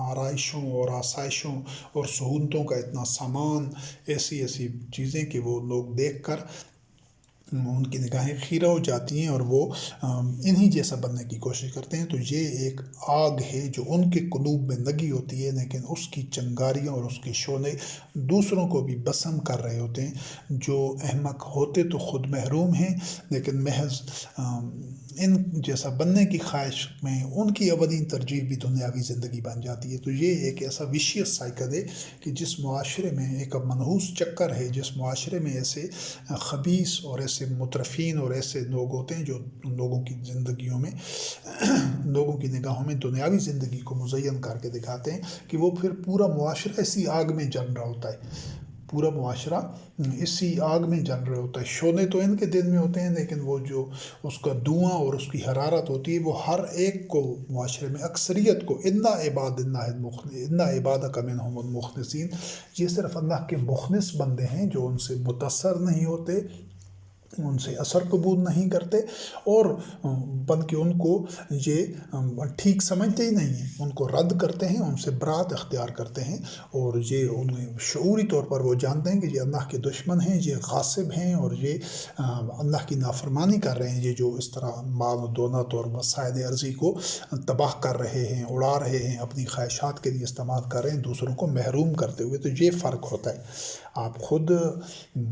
آرائشوں اور آسائشوں اور سہولتوں کا اتنا سامان، ایسی ایسی چیزیں کہ وہ لوگ دیکھ کر ان کی نگاہیں خیرہ ہو جاتی ہیں اور وہ انہی جیسا بننے کی کوشش کرتے ہیں۔ تو یہ ایک آگ ہے جو ان کے قلوب میں لگی ہوتی ہے، لیکن اس کی چنگاریاں اور اس کے شعلے دوسروں کو بھی بسم کر رہے ہوتے ہیں۔ جو احمق ہوتے تو خود محروم ہیں، لیکن محض ان جیسا بننے کی خواہش میں ان کی اولین ترجیح بھی دنیاوی زندگی بن جاتی ہے۔ تو یہ ایک ایسا وشیس سائیکل ہے کہ جس معاشرے میں ایک منحوس چکر ہے، جس معاشرے میں ایسے خبیث اور ایسے مترفین اور ایسے لوگ ہوتے ہیں جو لوگوں کی زندگیوں میں لوگوں کی نگاہوں میں دنیاوی زندگی کو مزین کر کے دکھاتے ہیں کہ وہ پھر پورا معاشرہ اسی آگ میں جل رہا ہوتا ہے، پورا معاشرہ اسی آگ میں جل رہا ہوتا ہے۔ شعلے تو ان کے دل میں ہوتے ہیں، لیکن وہ جو اس کا دھواں اور اس کی حرارت ہوتی ہے وہ ہر ایک کو، معاشرے میں اکثریت کو، الا عبادک منہم المخلصین، یہ صرف اللہ کے مخلص بندے ہیں جو ان سے متاثر نہیں ہوتے، ان سے اثر قبول نہیں کرتے، اور بلکہ ان کو یہ ٹھیک سمجھتے ہی نہیں ہیں، ان کو رد کرتے ہیں، ان سے برات اختیار کرتے ہیں، اور یہ انہیں شعوری طور پر وہ جانتے ہیں کہ یہ اللہ کے دشمن ہیں، یہ غاصب ہیں، اور یہ اللہ کی نافرمانی کر رہے ہیں، یہ جو اس طرح مال و دولت اور وسائل ارضی کو تباہ کر رہے ہیں، اڑا رہے ہیں، اپنی خواہشات کے لیے استعمال کر رہے ہیں، دوسروں کو محروم کرتے ہوئے۔ تو یہ فرق ہوتا ہے۔ آپ خود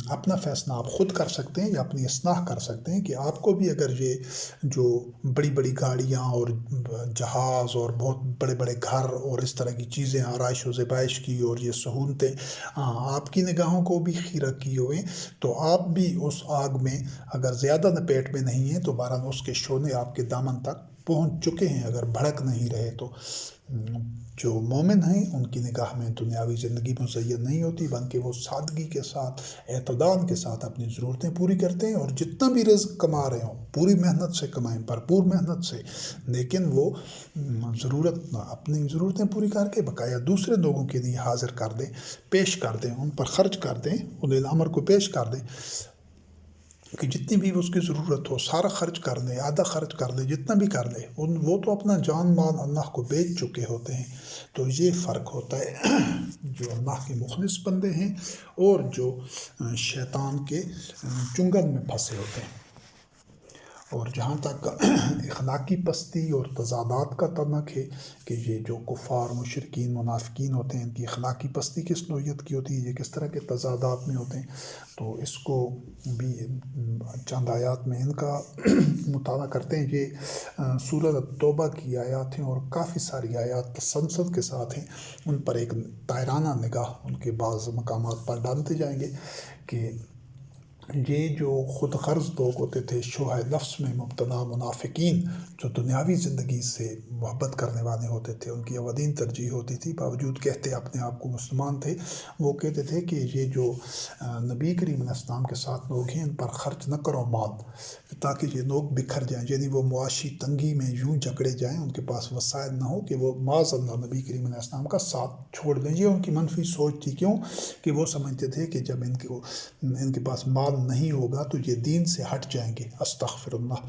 اپنا فیصلہ آپ خود کر سکتے ہیں یا اپنی اصلاح کر سکتے ہیں کہ آپ کو بھی اگر یہ جو بڑی بڑی گاڑیاں اور جہاز اور بہت بڑے بڑے گھر اور اس طرح کی چیزیں، آرائش و زیبائش کی اور یہ سہولتیں آپ کی نگاہوں کو بھی خیرہ کی ہوئے، تو آپ بھی اس آگ میں اگر زیادہ لپیٹ میں نہیں ہیں تو بہرحال اس کے شعلے آپ کے دامن تک پہنچ چکے ہیں، اگر بھڑک نہیں رہے تو۔ جو مومن ہیں ان کی نگاہ میں دنیاوی زندگی مزین نہیں ہوتی، بلکہ وہ سادگی کے ساتھ، اعتدال کے ساتھ اپنی ضرورتیں پوری کرتے ہیں، اور جتنا بھی رزق کما رہے ہوں پوری محنت سے کمائیں، بھرپور محنت سے، لیکن وہ اپنی ضرورتیں پوری کر کے بقایا دوسرے لوگوں کے لیے حاضر کر دیں، پیش کر دیں، ان پر خرچ کر دیں، اولی الامر کو پیش کر دیں کہ جتنی بھی اس کی ضرورت ہو سارا خرچ کر لے، آدھا خرچ کر لے، جتنا بھی کر لے، وہ تو اپنا جان مال اللہ کو بیچ چکے ہوتے ہیں۔ تو یہ فرق ہوتا ہے جو اللہ کے مخلص بندے ہیں اور جو شیطان کے چنگل میں پھنسے ہوتے ہیں۔ اور جہاں تک اخلاقی پستی اور تضادات کا تعلق ہے کہ یہ جو کفار مشرکین منافقین ہوتے ہیں ان کی اخلاقی پستی کس نوعیت کی ہوتی ہے، یہ کس طرح کے تضادات میں ہوتے ہیں، تو اس کو بھی چند آیات میں ان کا مطالعہ کرتے ہیں۔ یہ سورۃ توبہ کی آیات ہیں اور کافی ساری آیات تسلسل کے ساتھ ہیں، ان پر ایک دائرانہ نگاہ ان کے بعض مقامات پر ڈالتے جائیں گے کہ یہ جو خود غرض لوگ ہوتے تھے، شوہ نفس میں مبتلا منافقین، جو دنیاوی زندگی سے محبت کرنے والے ہوتے تھے، ان کی اولین ترجیح ہوتی تھی، باوجود کہتے اپنے آپ کو مسلمان تھے، وہ کہتے تھے کہ یہ جو نبی کریم علیہ السلام کے ساتھ لوگ ہیں ان پر خرچ نہ کرو مال، تاکہ یہ لوگ بکھر جائیں، یعنی وہ معاشی تنگی میں یوں جکڑے جائیں، ان کے پاس وسائل نہ ہو کہ وہ معاذ اللہ نبی کریم علیہ السلام کا ساتھ چھوڑ دیں۔ یہ ان کی منفی سوچ تھی، کیوں کہ وہ سمجھتے تھے کہ جب ان کے پاس مال نہیں ہوگا تو یہ دین سے ہٹ جائیں گے، استغفر اللہ،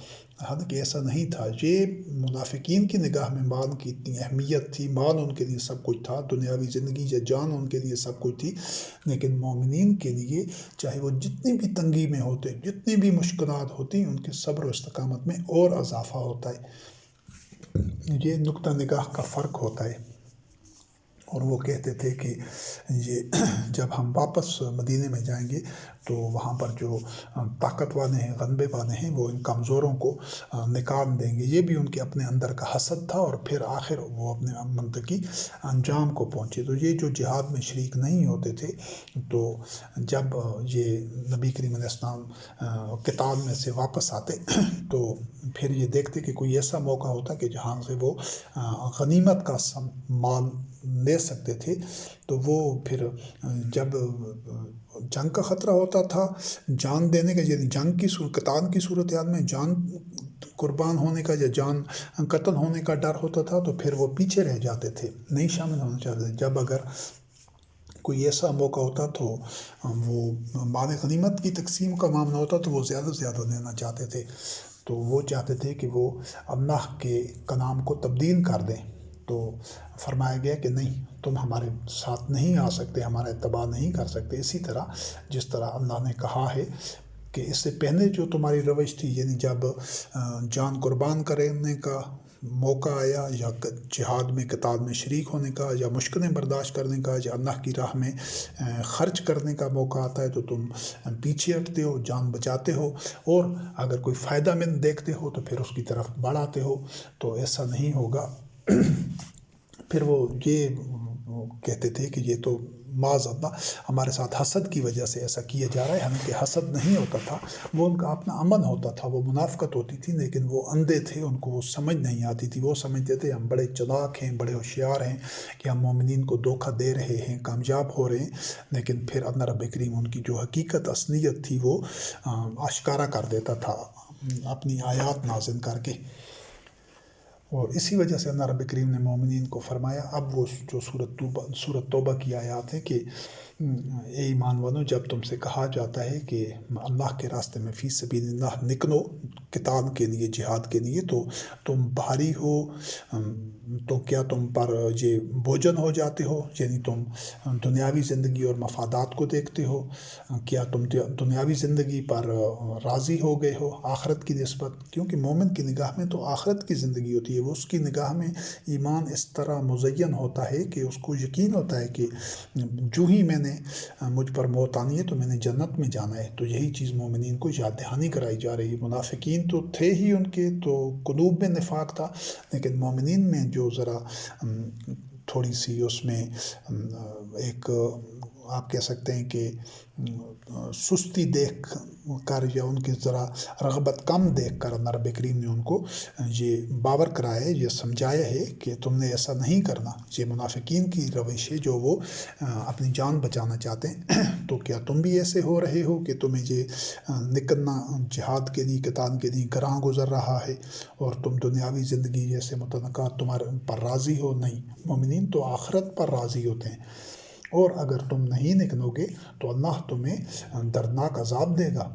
حالانکہ ایسا نہیں تھا۔ یہ منافقین کی نگاہ میں مال کی اتنی اہمیت تھی، مال ان کے لیے سب کچھ تھا، دنیاوی زندگی یا جان ان کے لیے سب کچھ تھی، لیکن مومنین کے لیے چاہے وہ جتنی بھی تنگی میں ہوتے، جتنی بھی مشکلات ہوتی، ان کے صبر و استقامت میں اور اضافہ ہوتا ہے۔ یہ نقطہ نگاہ کا فرق ہوتا ہے۔ اور وہ کہتے تھے کہ یہ جب ہم واپس مدینے میں جائیں گے تو وہاں پر جو طاقت والے ہیں، غلبے والے ہیں، وہ ان کمزوروں کو نکال دیں گے۔ یہ بھی ان کے اپنے اندر کا حسد تھا، اور پھر آخر وہ اپنے منطقی انجام کو پہنچے۔ تو یہ جو جہاد میں شریک نہیں ہوتے تھے، تو جب یہ نبی کریم علیہ السلام قتال میں سے واپس آتے تو پھر یہ دیکھتے کہ کوئی ایسا موقع ہوتا کہ جہاں سے وہ غنیمت کا مال لے سکتے تھے، تو وہ پھر جب جنگ کا خطرہ ہوتا تھا، جان دینے کا، یعنی جنگ کی قتال کی صورتحال میں جان قربان ہونے کا یا جان قتل ہونے کا ڈر ہوتا تھا، تو پھر وہ پیچھے رہ جاتے تھے، نہیں شامل ہونا چاہتے تھے۔ جب اگر کوئی ایسا موقع ہوتا تو وہ مال غنیمت کی تقسیم کا معاملہ ہوتا تو وہ زیادہ سے زیادہ لینا چاہتے تھے، تو وہ چاہتے تھے کہ وہ اللہ کے کلام کو تبدیل کر دیں۔ تو فرمایا گیا کہ نہیں، تم ہمارے ساتھ نہیں آ سکتے، ہمارا اتباع نہیں کر سکتے، اسی طرح جس طرح اللہ نے کہا ہے کہ اس سے پہلے جو تمہاری روش تھی، یعنی جب جان قربان کرنے کا موقع آیا، یا جہاد میں قتال میں شریک ہونے کا، یا مشکلیں برداشت کرنے کا، یا اللہ کی راہ میں خرچ کرنے کا موقع آتا ہے، تو تم پیچھے ہٹتے ہو، جان بچاتے ہو، اور اگر کوئی فائدہ مند دیکھتے ہو تو پھر اس کی طرف بڑھ آتے ہو۔ تو ایسا نہیں ہوگا۔ پھر وہ یہ کہتے تھے کہ یہ تو معاذ اللہ ہمارے ساتھ حسد کی وجہ سے ایسا کیا جا رہا ہے، حالانکہ حسد نہیں ہوتا تھا، وہ ان کا اپنا عمل ہوتا تھا، وہ منافقت ہوتی تھی، لیکن وہ اندھے تھے، ان کو وہ سمجھ نہیں آتی تھی۔ وہ سمجھتے تھے ہم بڑے چلاک ہیں، بڑے ہوشیار ہیں کہ ہم مومنین کو دھوکہ دے رہے ہیں، کامیاب ہو رہے ہیں، لیکن پھر اللہ رب کریم ان کی جو حقیقت اصلیت تھی وہ آشکارا کر دیتا تھا اپنی آیات نازل کر کے۔ اور اسی وجہ سے اللہ رب کریم نے مومنین کو فرمایا، اب وہ جو سورۃ توبہ کی آیات ہے کہ اے ایمان والو، جب تم سے کہا جاتا ہے کہ اللہ کے راستے میں فی سبیل اللہ نکلو قتال کے لیے، جہاد کے لیے، تو تم بھاری ہو، تو کیا تم پر یہ بوجھل ہو جاتے ہو، یعنی تم دنیاوی زندگی اور مفادات کو دیکھتے ہو، کیا تم دنیاوی زندگی پر راضی ہو گئے ہو آخرت کی نسبت؟ کیونکہ مومن کی نگاہ میں تو آخرت کی زندگی ہوتی ہے، وہ اس کی نگاہ میں ایمان اس طرح مزین ہوتا ہے کہ اس کو یقین ہوتا ہے کہ جو ہی مجھ پر موت آنی ہے تو میں نے جنت میں جانا ہے۔ تو یہی چیز مومنین کو یاد دہانی کرائی جا رہی ہے۔ منافقین تو تھے ہی، ان کے تو قلوب میں نفاق تھا، لیکن مومنین میں جو ذرا تھوڑی سی اس میں ایک آپ کہہ سکتے ہیں کہ سستی دیکھ کر، یا ان کی ذرا رغبت کم دیکھ کر، اللہ رب کریم نے ان کو یہ باور کرایا ہے، یہ سمجھایا ہے کہ تم نے ایسا نہیں کرنا۔ یہ منافقین کی روش ہے جو وہ اپنی جان بچانا چاہتے ہیں۔ تو کیا تم بھی ایسے ہو رہے ہو کہ تمہیں یہ نکلنا جہاد کے لیے، قتال کے لیے گراں گزر رہا ہے، اور تم دنیاوی زندگی جیسے متعلقات تمہارے پر راضی ہو؟ نہیں، مومنین تو آخرت پر راضی ہوتے ہیں، اور اگر تم نہیں نکلو گے تو اللہ تمہیں دردناک عذاب دے گا۔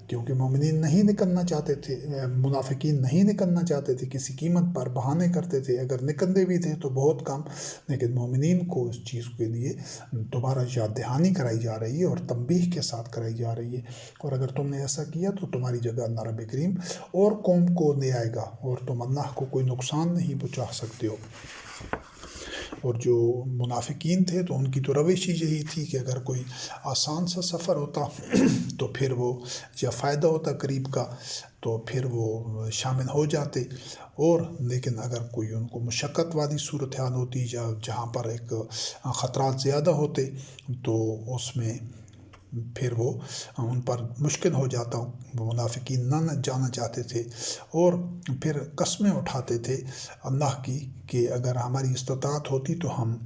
کیونکہ مومنین نہیں نکلنا چاہتے تھے، منافقین نہیں نکلنا چاہتے تھے، کسی قیمت پر بہانے کرتے تھے، اگر نکلتے بھی تھے تو بہت کم، لیکن مومنین کو اس چیز کے لیے دوبارہ یاد دہانی کرائی جا رہی ہے اور تنبیہ کے ساتھ کرائی جا رہی ہے، اور اگر تم نے ایسا کیا تو تمہاری جگہ اللہ رب کریم اور قوم کو لے آئے گا اور تم اللہ کو کوئی نقصان نہیں پہنچا سکتے ہو۔ اور جو منافقین تھے تو ان کی تو روش ہی یہی تھی کہ اگر کوئی آسان سا سفر ہوتا تو پھر وہ، یا فائدہ ہوتا قریب کا تو پھر وہ شامل ہو جاتے، اور لیکن اگر کوئی ان کو مشقت والی صورتحال ہوتی یا جہاں پر ایک خطرات زیادہ ہوتے تو اس میں پھر وہ ان پر مشکل ہو جاتا، وہ منافقین نہ جانا چاہتے تھے اور پھر قسمیں اٹھاتے تھے اللہ کی کہ اگر ہماری استطاعت ہوتی تو ہم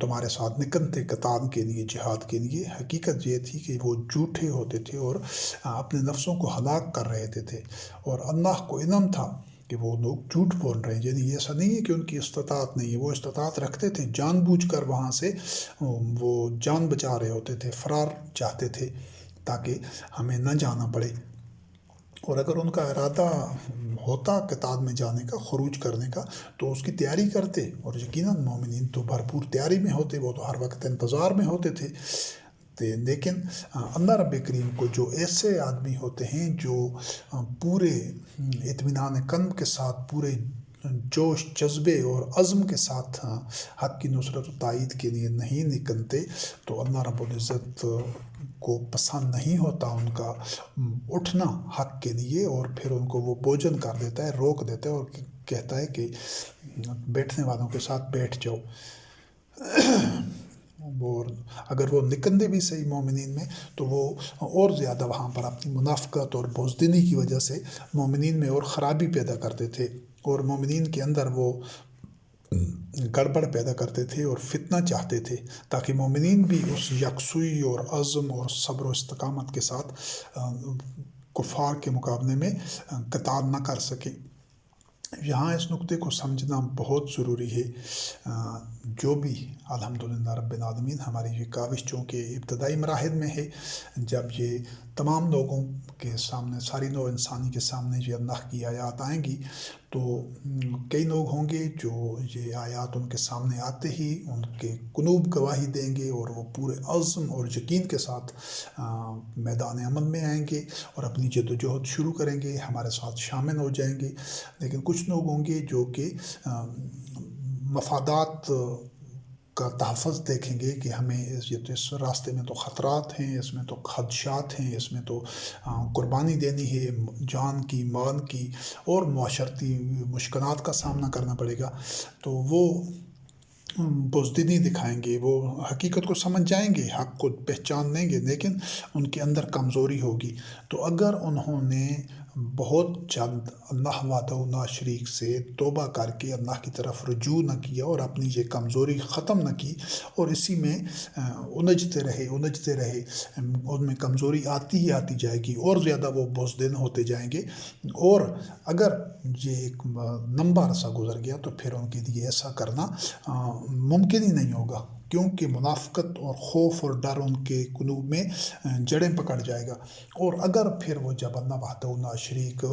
تمہارے ساتھ نکلتے قتال کے لیے، جہاد کے لیے۔ حقیقت یہ تھی کہ وہ جھوٹے ہوتے تھے اور اپنے نفسوں کو ہلاک کر رہے تھے، اور اللہ کو علم تھا کہ وہ لوگ جھوٹ بول رہے ہیں، یعنی ایسا نہیں ہے کہ ان کی استطاعت نہیں ہے، وہ استطاعت رکھتے تھے، جان بوجھ کر وہاں سے وہ جان بچا رہے ہوتے تھے، فرار چاہتے تھے تاکہ ہمیں نہ جانا پڑے، اور اگر ان کا ارادہ ہوتا قتال میں جانے کا، خروج کرنے کا، تو اس کی تیاری کرتے، اور یقیناً مومنین تو بھرپور تیاری میں ہوتے، وہ تو ہر وقت انتظار میں ہوتے تھے، لیکن اللہ رب کریم کو جو ایسے آدمی ہوتے ہیں جو پورے اطمینان قلب کے ساتھ، پورے جوش جذبے اور عزم کے ساتھ حق کی نصرت و تائید کے لیے نہیں نکلتے تو اللہ رب العزت کو پسند نہیں ہوتا ان کا اٹھنا حق کے لیے، اور پھر ان کو وہ بوجھل کر دیتا ہے، روک دیتا ہے اور کہتا ہے کہ بیٹھنے والوں کے ساتھ بیٹھ جاؤ۔ اور اگر وہ نکلتے بھی صحیح مومنین میں تو وہ اور زیادہ وہاں پر اپنی منافقت اور بزدلی کی وجہ سے مومنین میں اور خرابی پیدا کرتے تھے، اور مومنین کے اندر وہ گڑبڑ پیدا کرتے تھے اور فتنہ چاہتے تھے تاکہ مومنین بھی اس یکسوئی اور عزم اور صبر و استقامت کے ساتھ کفار کے مقابلے میں قتال نہ کر سکے۔ یہاں اس نقطے کو سمجھنا بہت ضروری ہے۔ جو بھی الحمدللہ رب العالمین ہماری یہ کاوش چونکہ ابتدائی مراحل میں ہے، جب یہ تمام لوگوں کے سامنے، ساری نوع انسانی کے سامنے یہ اللہ کی آیات آئیں گی تو کئی لوگ ہوں گے جو یہ آیات ان کے سامنے آتے ہی ان کے قلوب گواہی دیں گے اور وہ پورے عزم اور یقین کے ساتھ میدان عمل میں آئیں گے اور اپنی جد و جہد شروع کریں گے، ہمارے ساتھ شامل ہو جائیں گے۔ لیکن کچھ لوگ ہوں گے جو کہ مفادات کا تحفظ دیکھیں گے کہ ہمیں اس راستے میں تو خطرات ہیں، اس میں تو خدشات ہیں، اس میں تو قربانی دینی ہے، جان کی، مال کی اور معاشرتی مشکلات کا سامنا کرنا پڑے گا، تو وہ بزدلی دکھائیں گے، وہ حقیقت کو سمجھ جائیں گے، حق کو پہچان لیں گے، لیکن ان کے اندر کمزوری ہوگی۔ تو اگر انہوں نے بہت جلد اللہ وحدہ لا شریک سے توبہ کر کے اللہ کی طرف رجوع نہ کیا اور اپنی یہ کمزوری ختم نہ کی اور اسی میں الجھتے رہے ان میں کمزوری آتی ہی آتی جائے گی اور زیادہ وہ بزدل ہوتے جائیں گے، اور اگر یہ ایک لمبا عرصہ گزر گیا تو پھر ان کے لیے ایسا کرنا ممکن ہی نہیں ہوگا، کیونکہ منافقت اور خوف اور ڈر ان کے قلوب میں جڑیں پکڑ جائے گا، اور اگر پھر وہ جب اللہ وحدہ لا شریک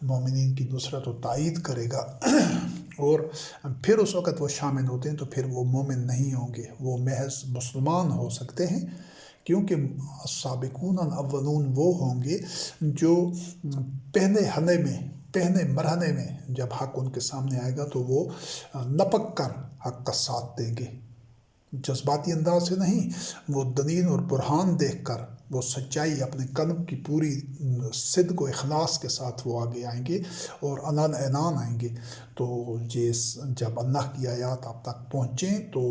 مومنین کی نصرت و تائید کرے گا اور پھر اس وقت وہ شامل ہوتے ہیں تو پھر وہ مومن نہیں ہوں گے، وہ محض مسلمان ہو سکتے ہیں، کیونکہ السابقون الاولون وہ ہوں گے جو پہلے مرحلے میں جب حق ان کے سامنے آئے گا تو وہ لپک کر حق کا ساتھ دیں گے، جذباتی انداز سے نہیں، وہ دلیل اور برہان دیکھ کر، وہ سچائی اپنے قلب کی پوری صدق و اخلاص کے ساتھ وہ آگے آئیں گے اور علن اعلان آئیں گے۔ تو جب اللہ کی آیات آپ تک پہنچیں تو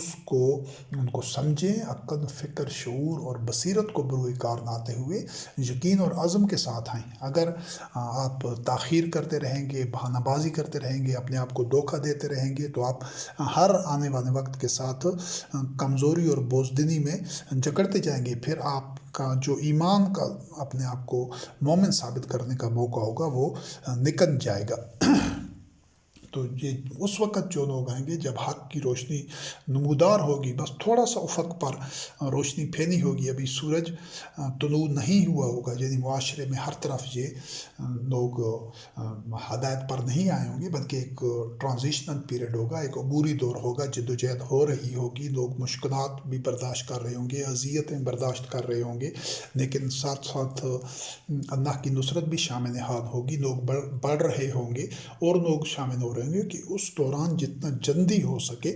ان کو سمجھیں، عقل، فکر، شعور اور بصیرت کو بروئے کار لاتے ہوئے یقین اور عزم کے ساتھ آئیں۔ اگر آپ تاخیر کرتے رہیں گے، بہانہ بازی کرتے رہیں گے، اپنے آپ کو دھوکہ دیتے رہیں گے تو آپ ہر آنے والے وقت کے ساتھ کمزوری اور بزدلی میں جکڑتے جائیں گے، پھر آپ کا جو ایمان کا اپنے آپ کو مومن ثابت کرنے کا موقع ہوگا وہ نکل جائے گا۔ تو یہ اس وقت جو لوگ آئیں گے جب حق کی روشنی نمودار ہوگی، بس تھوڑا سا افق پر روشنی پھیلی ہوگی، ابھی سورج طلوع نہیں ہوا ہوگا، یعنی معاشرے میں ہر طرف یہ لوگ ہدایت پر نہیں آئے ہوں گے، بلکہ ایک ٹرانزیشنل پیریڈ ہوگا، ایک عبوری دور ہوگا، جد و جہد ہو رہی ہوگی، لوگ مشکلات بھی برداشت کر رہے ہوں گے، اذیتیں برداشت کر رہے ہوں گے، لیکن ساتھ ساتھ اللہ کی نصرت بھی شامل حال ہوگی، لوگ بڑھ رہے ہوں گے اور لوگ شامل ہو رہے ہوں گے کہ اس دوران جتنا جلدی ہو سکے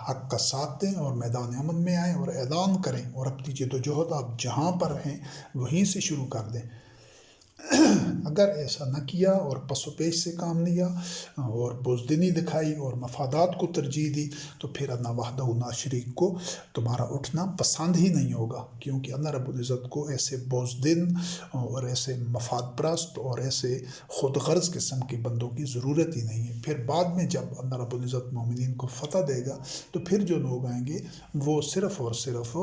حق کا ساتھ دیں اور میدان امن میں آئیں اور اعلان کریں اور اپنی جد و جہد آپ جہاں پر ہیں وہیں سے شروع کر دیں۔ اگر ایسا نہ کیا اور پس و پیش سے کام لیا اور بزدلی دکھائی اور مفادات کو ترجیح دی تو پھر اللہ وحدہ لا شریک کو تمہارا اٹھنا پسند ہی نہیں ہوگا، کیونکہ اللہ رب العزت کو ایسے بزدل اور ایسے مفاد پرست اور ایسے خود غرض قسم کے بندوں کی ضرورت ہی نہیں ہے۔ پھر بعد میں جب اللہ رب العزت مومنین کو فتح دے گا تو پھر جو لوگ آئیں گے وہ صرف اور صرف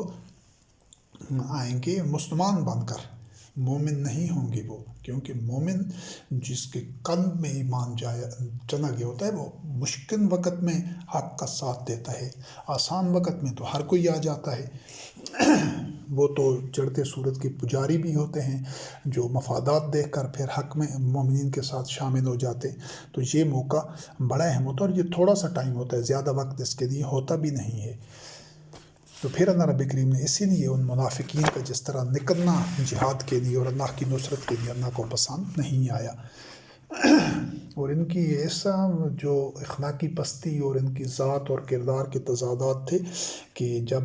آئیں گے مسلمان بن کر، مومن نہیں ہوں گے وہ، کیونکہ مومن جس کے قلب میں ایمان چلا گیا ہوتا ہے وہ مشکل وقت میں حق کا ساتھ دیتا ہے، آسان وقت میں تو ہر کوئی آ جاتا ہے۔ وہ تو چڑھتے سورج کے پجاری بھی ہوتے ہیں جو مفادات دیکھ کر پھر حق میں مومنین کے ساتھ شامل ہو جاتے، تو یہ موقع بڑا اہم ہوتا ہے اور یہ تھوڑا سا ٹائم ہوتا ہے، زیادہ وقت اس کے لیے ہوتا بھی نہیں ہے۔ تو پھر اللہ رب کریم نے اسی لیے ان منافقین کا جس طرح نکلنا جہاد کے لیے اور اللہ کی نصرت کے لیے اللہ کو پسند نہیں آیا، اور ان کی ایسا جو اخلاقی پستی اور ان کی ذات اور کردار کے تضادات تھے کہ جب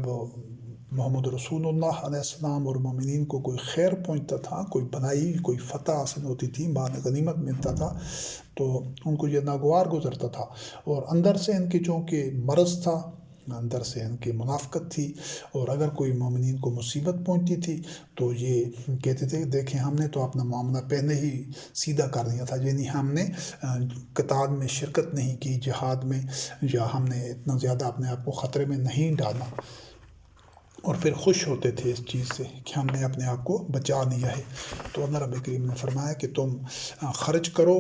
محمد رسول اللہ علیہ السلام اور مومنین کو کوئی خیر پہنچتا تھا، کوئی بھلائی، کوئی فتح حاصل ہوتی تھی، مال غنیمت ملتا تھا، تو ان کو یہ ناگوار گزرتا تھا، اور اندر سے ان کے چونکہ مرض تھا، اندر سے ان کی منافقت تھی، اور اگر کوئی مومنین کو مصیبت پہنچتی تھی تو یہ کہتے تھے دیکھیں ہم نے تو اپنا معاملہ پہلے ہی سیدھا کر دیا تھا، یعنی ہم نے قتال میں شرکت نہیں کی، جہاد میں، یا ہم نے اتنا زیادہ اپنے آپ کو خطرے میں نہیں ڈالا، اور پھر خوش ہوتے تھے اس چیز سے کہ ہم نے اپنے آپ کو بچا لیا ہے۔ تو اللہ رب کریم نے فرمایا کہ تم خرچ کرو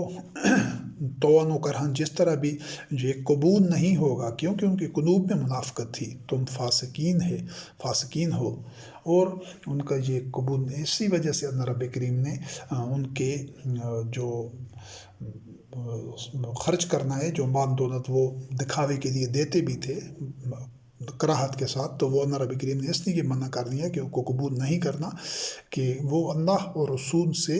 توان و کرہن، جس طرح بھی یہ قبول نہیں ہوگا، کیونکہ ان کے قلوب میں منافقت تھی، تم فاسقین ہو، اور ان کا یہ قبول اسی وجہ سے اللہ رب کریم نے ان کے جو خرچ کرنا ہے، جو مال دولت وہ دکھاوے کے لیے دیتے بھی تھے کراہت کے ساتھ، تو وہ اللہ رب کریم نے اس لیے منع کر دیا کہ ان کو قبول نہیں کرنا، کہ وہ اللہ اور رسول سے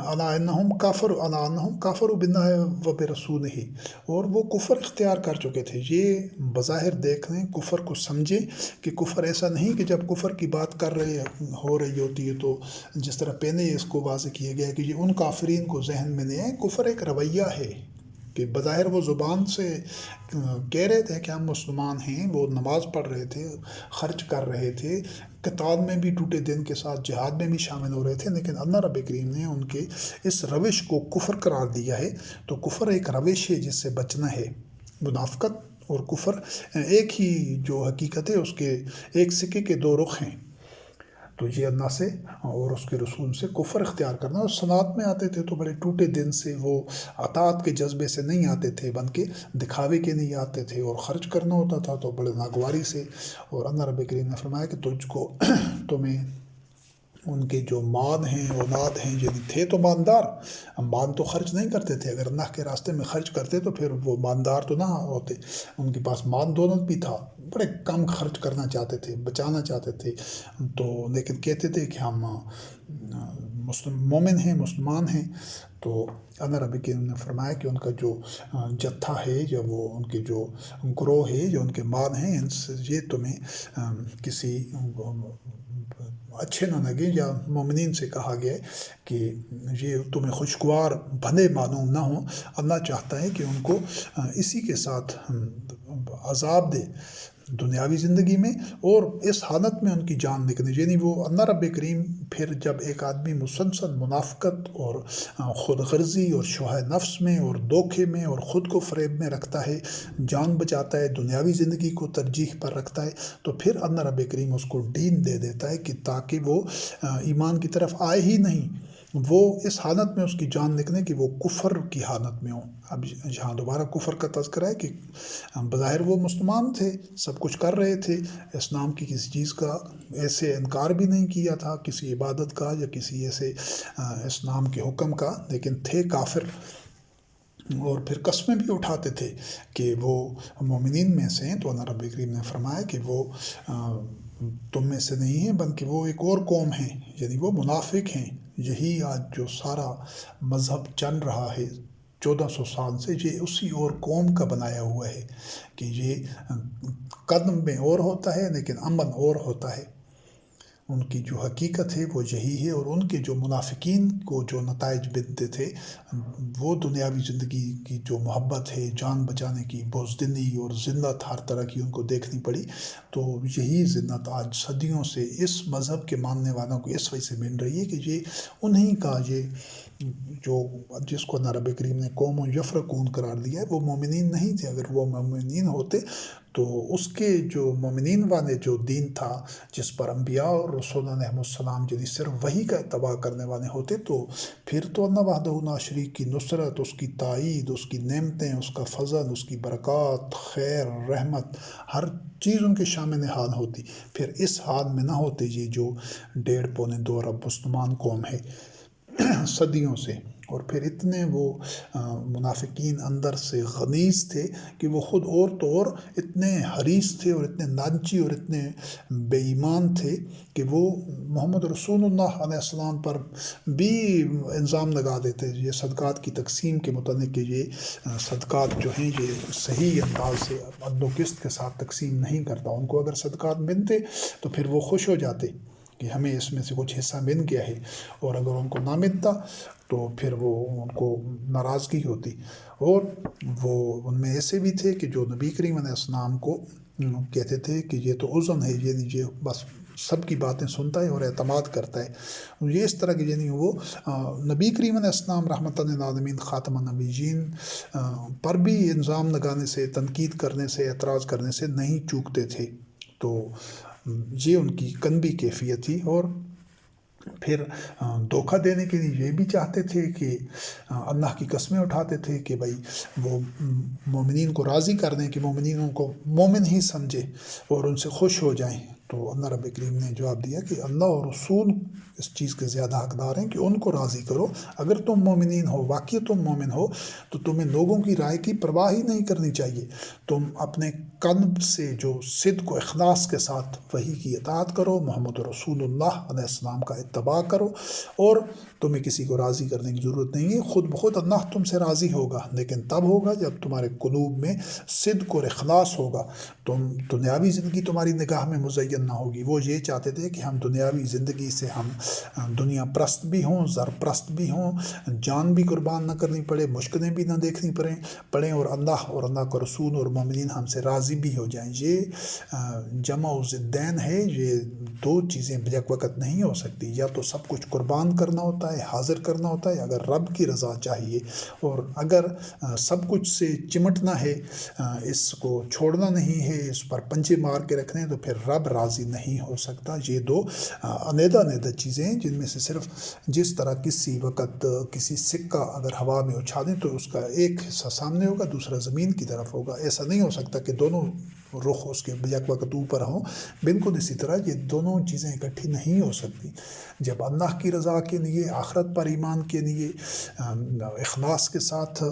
الا انہم کافروا باللہ و برسولہ، اور وہ کفر اختیار کر چکے تھے۔ یہ بظاہر دیکھ لیں، کفر کو سمجھیں کہ کفر ایسا نہیں کہ جب کفر کی بات ہو رہی ہوتی ہے تو جس طرح پہلے اس کو واضح کیا گیا کہ یہ ان کافرین کو ذہن میں نہیں ہے، کفر ایک رویہ ہے کہ بظاہر وہ زبان سے کہہ رہے تھے کہ ہم مسلمان ہیں، وہ نماز پڑھ رہے تھے، خرچ کر رہے تھے، قتال میں بھی ٹوٹے دن کے ساتھ جہاد میں بھی شامل ہو رہے تھے، لیکن اللہ رب کریم نے ان کے اس روش کو کفر قرار دیا ہے۔ تو کفر ایک روش ہے جس سے بچنا ہے۔ منافقت اور کفر ایک ہی جو حقیقت ہے، اس کے ایک سکے کے دو رخ ہیں، تو یہ اللہ سے اور اس کے رسول سے کفر اختیار کرنا، اور صلات میں آتے تھے تو بڑے ٹوٹے دن سے، وہ اطاعت کے جذبے سے نہیں آتے تھے بلکہ دکھاوے کے نہیں آتے تھے، اور خرچ کرنا ہوتا تھا تو بڑے ناگواری سے، اور اللہ رب کریم نے فرمایا کہ تمہیں ان کے جو مال ہیں، اولاد ہیں، یعنی تھے تو مالدار، مال تو خرچ نہیں کرتے تھے، اگر اللہ کے راستے میں خرچ کرتے تو پھر وہ مالدار تو نہ ہوتے، ان کے پاس مال دولت بھی تھا، بڑے کم خرچ کرنا چاہتے تھے، بچانا چاہتے تھے، تو لیکن کہتے تھے کہ ہم مومن ہیں، مسلمان ہیں۔ تو اللہ رب کریم نے فرمایا کہ ان کا جو جتھا ہے، یا وہ ان کے جو گروہ ہے، جو ان کے مال ہیں، ان سے یہ تمہیں کسی اچھے نہ لگے، یا مومنین سے کہا گیا ہے کہ یہ تمہیں خوشگوار بھلے معلوم نہ ہوں، اللہ چاہتا ہے کہ ان کو اسی کے ساتھ عذاب دے دنیاوی زندگی میں، اور اس حالت میں ان کی جان نکلے، یعنی وہ اللہ رب کریم پھر جب ایک آدمی مسلسل منافقت اور خود غرضی اور شوہ نفس میں اور دھوکے میں اور خود کو فریب میں رکھتا ہے، جان بچاتا ہے، دنیاوی زندگی کو ترجیح پر رکھتا ہے، تو پھر اللہ رب کریم اس کو دین دے دیتا ہے کہ تاکہ وہ ایمان کی طرف آئے ہی نہیں، وہ اس حالت میں اس کی جان نکلے کہ وہ کفر کی حالت میں ہوں۔ اب یہاں دوبارہ کفر کا تذکرہ ہے کہ بظاہر وہ مسلمان تھے، سب کچھ کر رہے تھے، اسلام کی کسی چیز کا ایسے انکار بھی نہیں کیا تھا، کسی عبادت کا یا کسی ایسے اسلام کے حکم کا، لیکن تھے کافر، اور پھر قسمیں بھی اٹھاتے تھے کہ وہ مومنین میں سے ہیں۔ تو اللہ رب کریم نے فرمایا کہ وہ تم میں سے نہیں ہیں، بلکہ وہ ایک اور قوم ہے، یعنی وہ منافق ہیں۔ یہی آج جو سارا مذہب چل رہا ہے 1400 سال سے، یہ اسی اور قوم کا بنایا ہوا ہے کہ یہ قدم میں اور ہوتا ہے لیکن عمل اور ہوتا ہے۔ ان کی جو حقیقت ہے وہ یہی ہے، اور ان کے جو منافقین کو جو نتائج ملتے تھے وہ دنیاوی زندگی کی جو محبت ہے، جان بچانے کی بزدلی اور ذلت ہر طرح کی ان کو دیکھنی پڑی۔ تو یہی ذلت آج صدیوں سے اس مذہب کے ماننے والوں کو اس وجہ سے مل رہی ہے کہ یہ انہی کا یہ جو جس کو رب کریم نے قوم و یفرقون قرار دیا ہے، وہ مومنین نہیں تھے۔ اگر وہ مومنین ہوتے تو اس کے جو مومنین والے جو دین تھا، جس پر انبیاء اور رسول علیہ السلام یعنی صرف وہی کا اتباع کرنے والے ہوتے، تو پھر تو اللہ وحدہ لا شریک کی نصرت، اس کی تائید، اس کی نعمتیں، اس کا فضل، اس کی برکات، خیر، رحمت، ہر چیز ان کے شامل حال ہوتی۔ پھر اس حال میں نہ ہوتے یہ جو 1.5 پونے 2 ارب مسلمان قوم ہے صدیوں سے۔ اور پھر اتنے وہ منافقین اندر سے غلیظ تھے کہ وہ خود اور تو اور اتنے حریص تھے اور اتنے لالچی اور اتنے بے ایمان تھے کہ وہ محمد رسول اللہ علیہ السلام پر بھی الزام لگا دیتے یہ صدقات کی تقسیم کے متعلق کہ یہ صدقات جو ہیں یہ صحیح انداز سے عدل و قسط کے ساتھ تقسیم نہیں کرتا۔ ان کو اگر صدقات ملتے تو پھر وہ خوش ہو جاتے کہ ہمیں اس میں سے کچھ حصہ مل گیا ہے، اور اگر ان کو نہ ملتا تو پھر وہ ان کو ناراضگی ہوتی۔ اور وہ ان میں ایسے بھی تھے کہ جو نبی کریم علیہ السلام کو کہتے تھے کہ یہ تو اذن ہے، یعنی یہ بس سب کی باتیں سنتا ہے اور اعتماد کرتا ہے۔ یہ اس طرح کے یعنی وہ نبی کریم علیہ السلام رحمۃ للعالمین خاتم النبیین پر بھی الزام لگانے سے، تنقید کرنے سے، اعتراض کرنے سے نہیں چوکتے تھے۔ تو یہ ان کی قلبی کیفیت تھی۔ اور پھر دھوکہ دینے کے لیے یہ بھی چاہتے تھے کہ اللہ کی قسمیں اٹھاتے تھے کہ بھائی وہ مومنین کو راضی کر دیں، کہ مومنین ان کو مومن ہی سمجھے اور ان سے خوش ہو جائیں۔ تو اللہ رب کریم نے جواب دیا کہ اللہ اور رسول اس چیز کے زیادہ حقدار ہیں کہ ان کو راضی کرو۔ اگر تم مومنین ہو، واقعی تم مومن ہو، تو تمہیں لوگوں کی رائے کی پرواہ ہی نہیں کرنی چاہیے۔ تم اپنے قلب سے جو صدق و اخلاص کے ساتھ وحی کی اطاعت کرو، محمد رسول اللہ علیہ السلام کا اتباع کرو، اور تمہیں کسی کو راضی کرنے کی ضرورت نہیں ہے۔ خود بخود اللہ تم سے راضی ہوگا، لیکن تب ہوگا جب تمہارے قلوب میں صدق اور اخلاص ہوگا۔ تم دنیاوی زندگی تمہاری نگاہ میں مزین نہ ہوگی۔ وہ یہ چاہتے تھے کہ ہم دنیاوی زندگی سے ہم دنیا پرست بھی ہوں، زر پرست بھی ہوں، جان بھی قربان نہ کرنی پڑے، مشکلیں بھی نہ دیکھنی پڑیں، اور اللہ کا رسول اور مومنین ہم سے راضی بھی ہو جائیں۔ یہ جمع ضدین ہے، یہ دو چیزیں یک وقت نہیں ہو سکتی۔ یا تو سب کچھ قربان کرنا ہوتا ہے، حاضر کرنا ہوتا ہے اگر رب کی رضا چاہیے، اور اگر سب کچھ سے چمٹنا ہے، اس کو چھوڑنا نہیں ہے، اس پر پنجے مار کے رکھنے، تو پھر رب راضی نہیں ہو سکتا۔ یہ دو علیحدہ چیزیں ہیں جن میں سے صرف جس طرح کسی وقت کسی سکہ اگر ہوا میں اچھالیں تو اس کا ایک حصہ سامنے ہوگا، دوسرا زمین کی طرف ہوگا۔ ایسا نہیں ہو سکتا کہ دونوں رخ اس کے یک وقت اوپر ہوں۔ بالکل اسی طرح یہ دونوں چیزیں اکٹھی نہیں ہو سکتی۔ جب اللہ کی رضا کے لیے، آخرت پر ایمان کے لیے اخلاص کے ساتھ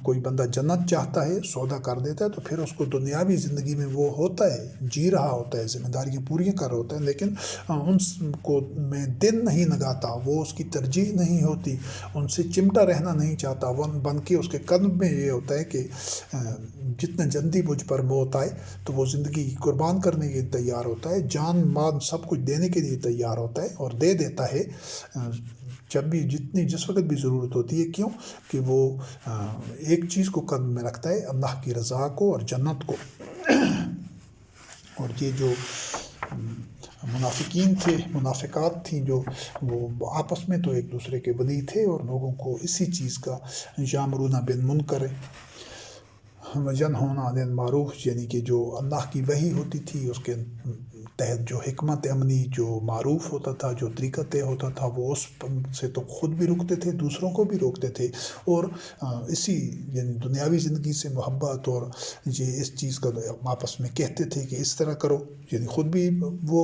کوئی بندہ جنت چاہتا ہے، سودا کر دیتا ہے، تو پھر اس کو دنیاوی زندگی میں وہ ہوتا ہے، جی رہا ہوتا ہے، ذمہ داریاں پوری کر رہا ہوتا ہے، لیکن ان کو میں دل نہیں لگاتا، وہ اس کی ترجیح نہیں ہوتی، ان سے چمٹا رہنا نہیں چاہتا، وہ بن کے اس کے قلب میں یہ ہوتا ہے کہ جتنا جلدی مجھ پر موت آئے تو وہ زندگی قربان کرنے کے لیے تیار ہوتا ہے، جان مال سب کچھ دینے کے لیے تیار ہوتا ہے، اور دے دیتا ہے جب بھی جس وقت بھی ضرورت ہوتی ہے۔ کیوں کہ وہ ایک چیز کو قلب میں رکھتا ہے، اللہ کی رضا کو اور جنت کو۔ اور یہ جو منافقین تھے، منافقات تھیں، جو وہ آپس میں تو ایک دوسرے کے ولی تھے اور لوگوں کو اسی چیز کا یامرون بالمنکر ینہون عن المعروف یعنی کہ جو اللہ کی وحی ہوتی تھی اس کے تحت جو حکمت عملی جو معروف ہوتا تھا، جو طریقہ طے ہوتا تھا، وہ اس سے تو خود بھی رکتے تھے، دوسروں کو بھی روکتے تھے، اور اسی یعنی دنیاوی زندگی سے محبت اور یہ اس چیز کا آپس میں کہتے تھے کہ اس طرح کرو، یعنی خود بھی وہ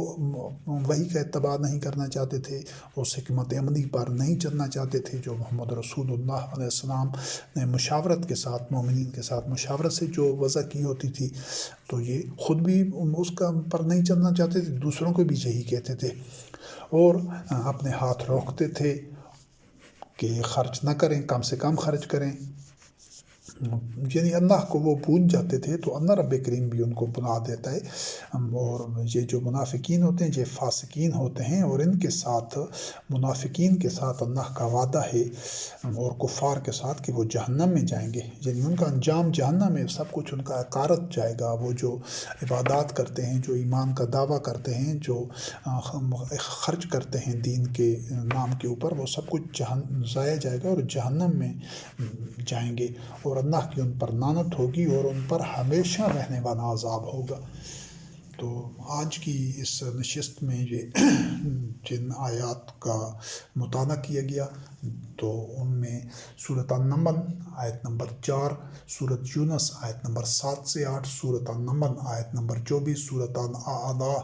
وحی کا اتباع نہیں کرنا چاہتے تھے، اس حکمت عملی پر نہیں چلنا چاہتے تھے جو محمد رسول اللہ علیہ السلام نے مشاورت کے ساتھ، مومنین کے ساتھ مشاورت سے جو وضع کی ہوتی تھی، تو یہ خود بھی اس کا پر نہیں چلنا چاہتے تھے، دوسروں کو بھی یہی کہتے تھے، اور اپنے ہاتھ روکتے تھے کہ خرچ نہ کریں، کم سے کم خرچ کریں، یعنی اللہ کو وہ بھول جاتے تھے، تو اللہ رب کریم بھی ان کو بلا دیتا ہے، اور یہ جو منافقین ہوتے ہیں یہ فاسقین ہوتے ہیں، اور ان کے ساتھ منافقین کے ساتھ اللہ کا وعدہ ہے اور کفار کے ساتھ کہ وہ جہنم میں جائیں گے، یعنی ان کا انجام جہنم میں، سب کچھ ان کا اکارت جائے گا، وہ جو عبادات کرتے ہیں، جو ایمان کا دعویٰ کرتے ہیں، جو خرچ کرتے ہیں دین کے نام کے اوپر، وہ سب کچھ ضائع جائے گا اور جہنم میں جائیں گے، اور اللہ کی ان پر لعنت ہوگی اور ان پر ہمیشہ رہنے والا عذاب ہوگا۔ تو آج کی اس نشست میں یہ جن آیات کا مطالعہ کیا گیا، تو ان میں سورۃ النمل آیت نمبر 4، سورۃ یونس آیت نمبر 7 سے 8، سورۃ النمل آیت نمبر 24، سورۃ الاعلیٰ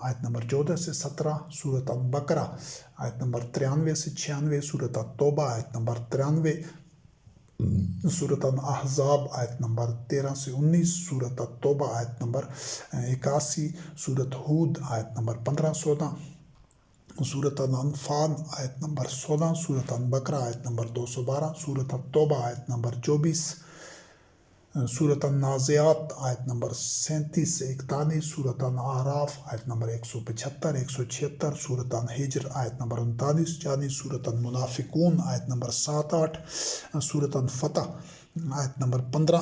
آیت نمبر 14 سے 17، سورۃ البقرہ آیت نمبر 93 سے 96، سورۃ التوبہ آیت نمبر 93، سورۃ الاحزاب آیت نمبر 13 سے 19، سورۃ التوبہ آیت نمبر 81، سورۃ ہود آیت نمبر 15-16، سورۃ الانفال آیت نمبر 16، سورۃ البقرہ آیت نمبر 212، سورۃ التوبہ آیت نمبر 24، سورۃ النازعات آیت نمبر 37 سے 41، سورۃ الاعراف آیت نمبر 175 176، سورۃ الحجر آیت نمبر 39 40، سورۃ المنافقون آیت نمبر 7-8، سورۃ الفتح آیت نمبر 15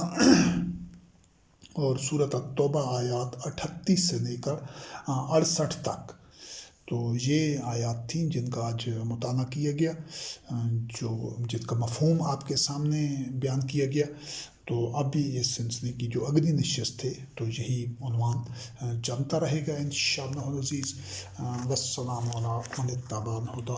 اور سورۃ التوبہ آیات 38 سے لے کر 68 تک۔ تو یہ آیات تھیں جن کا آج مطالعہ کیا گیا، جن کا مفہوم آپ کے سامنے بیان کیا گیا۔ تو اب بھی اس سلسلے کی جو اگلی نشست ہے تو یہی عنوان چلتا رہے گا انشاءاللہ العزیز۔ والسلام علی من اتبع الہدی۔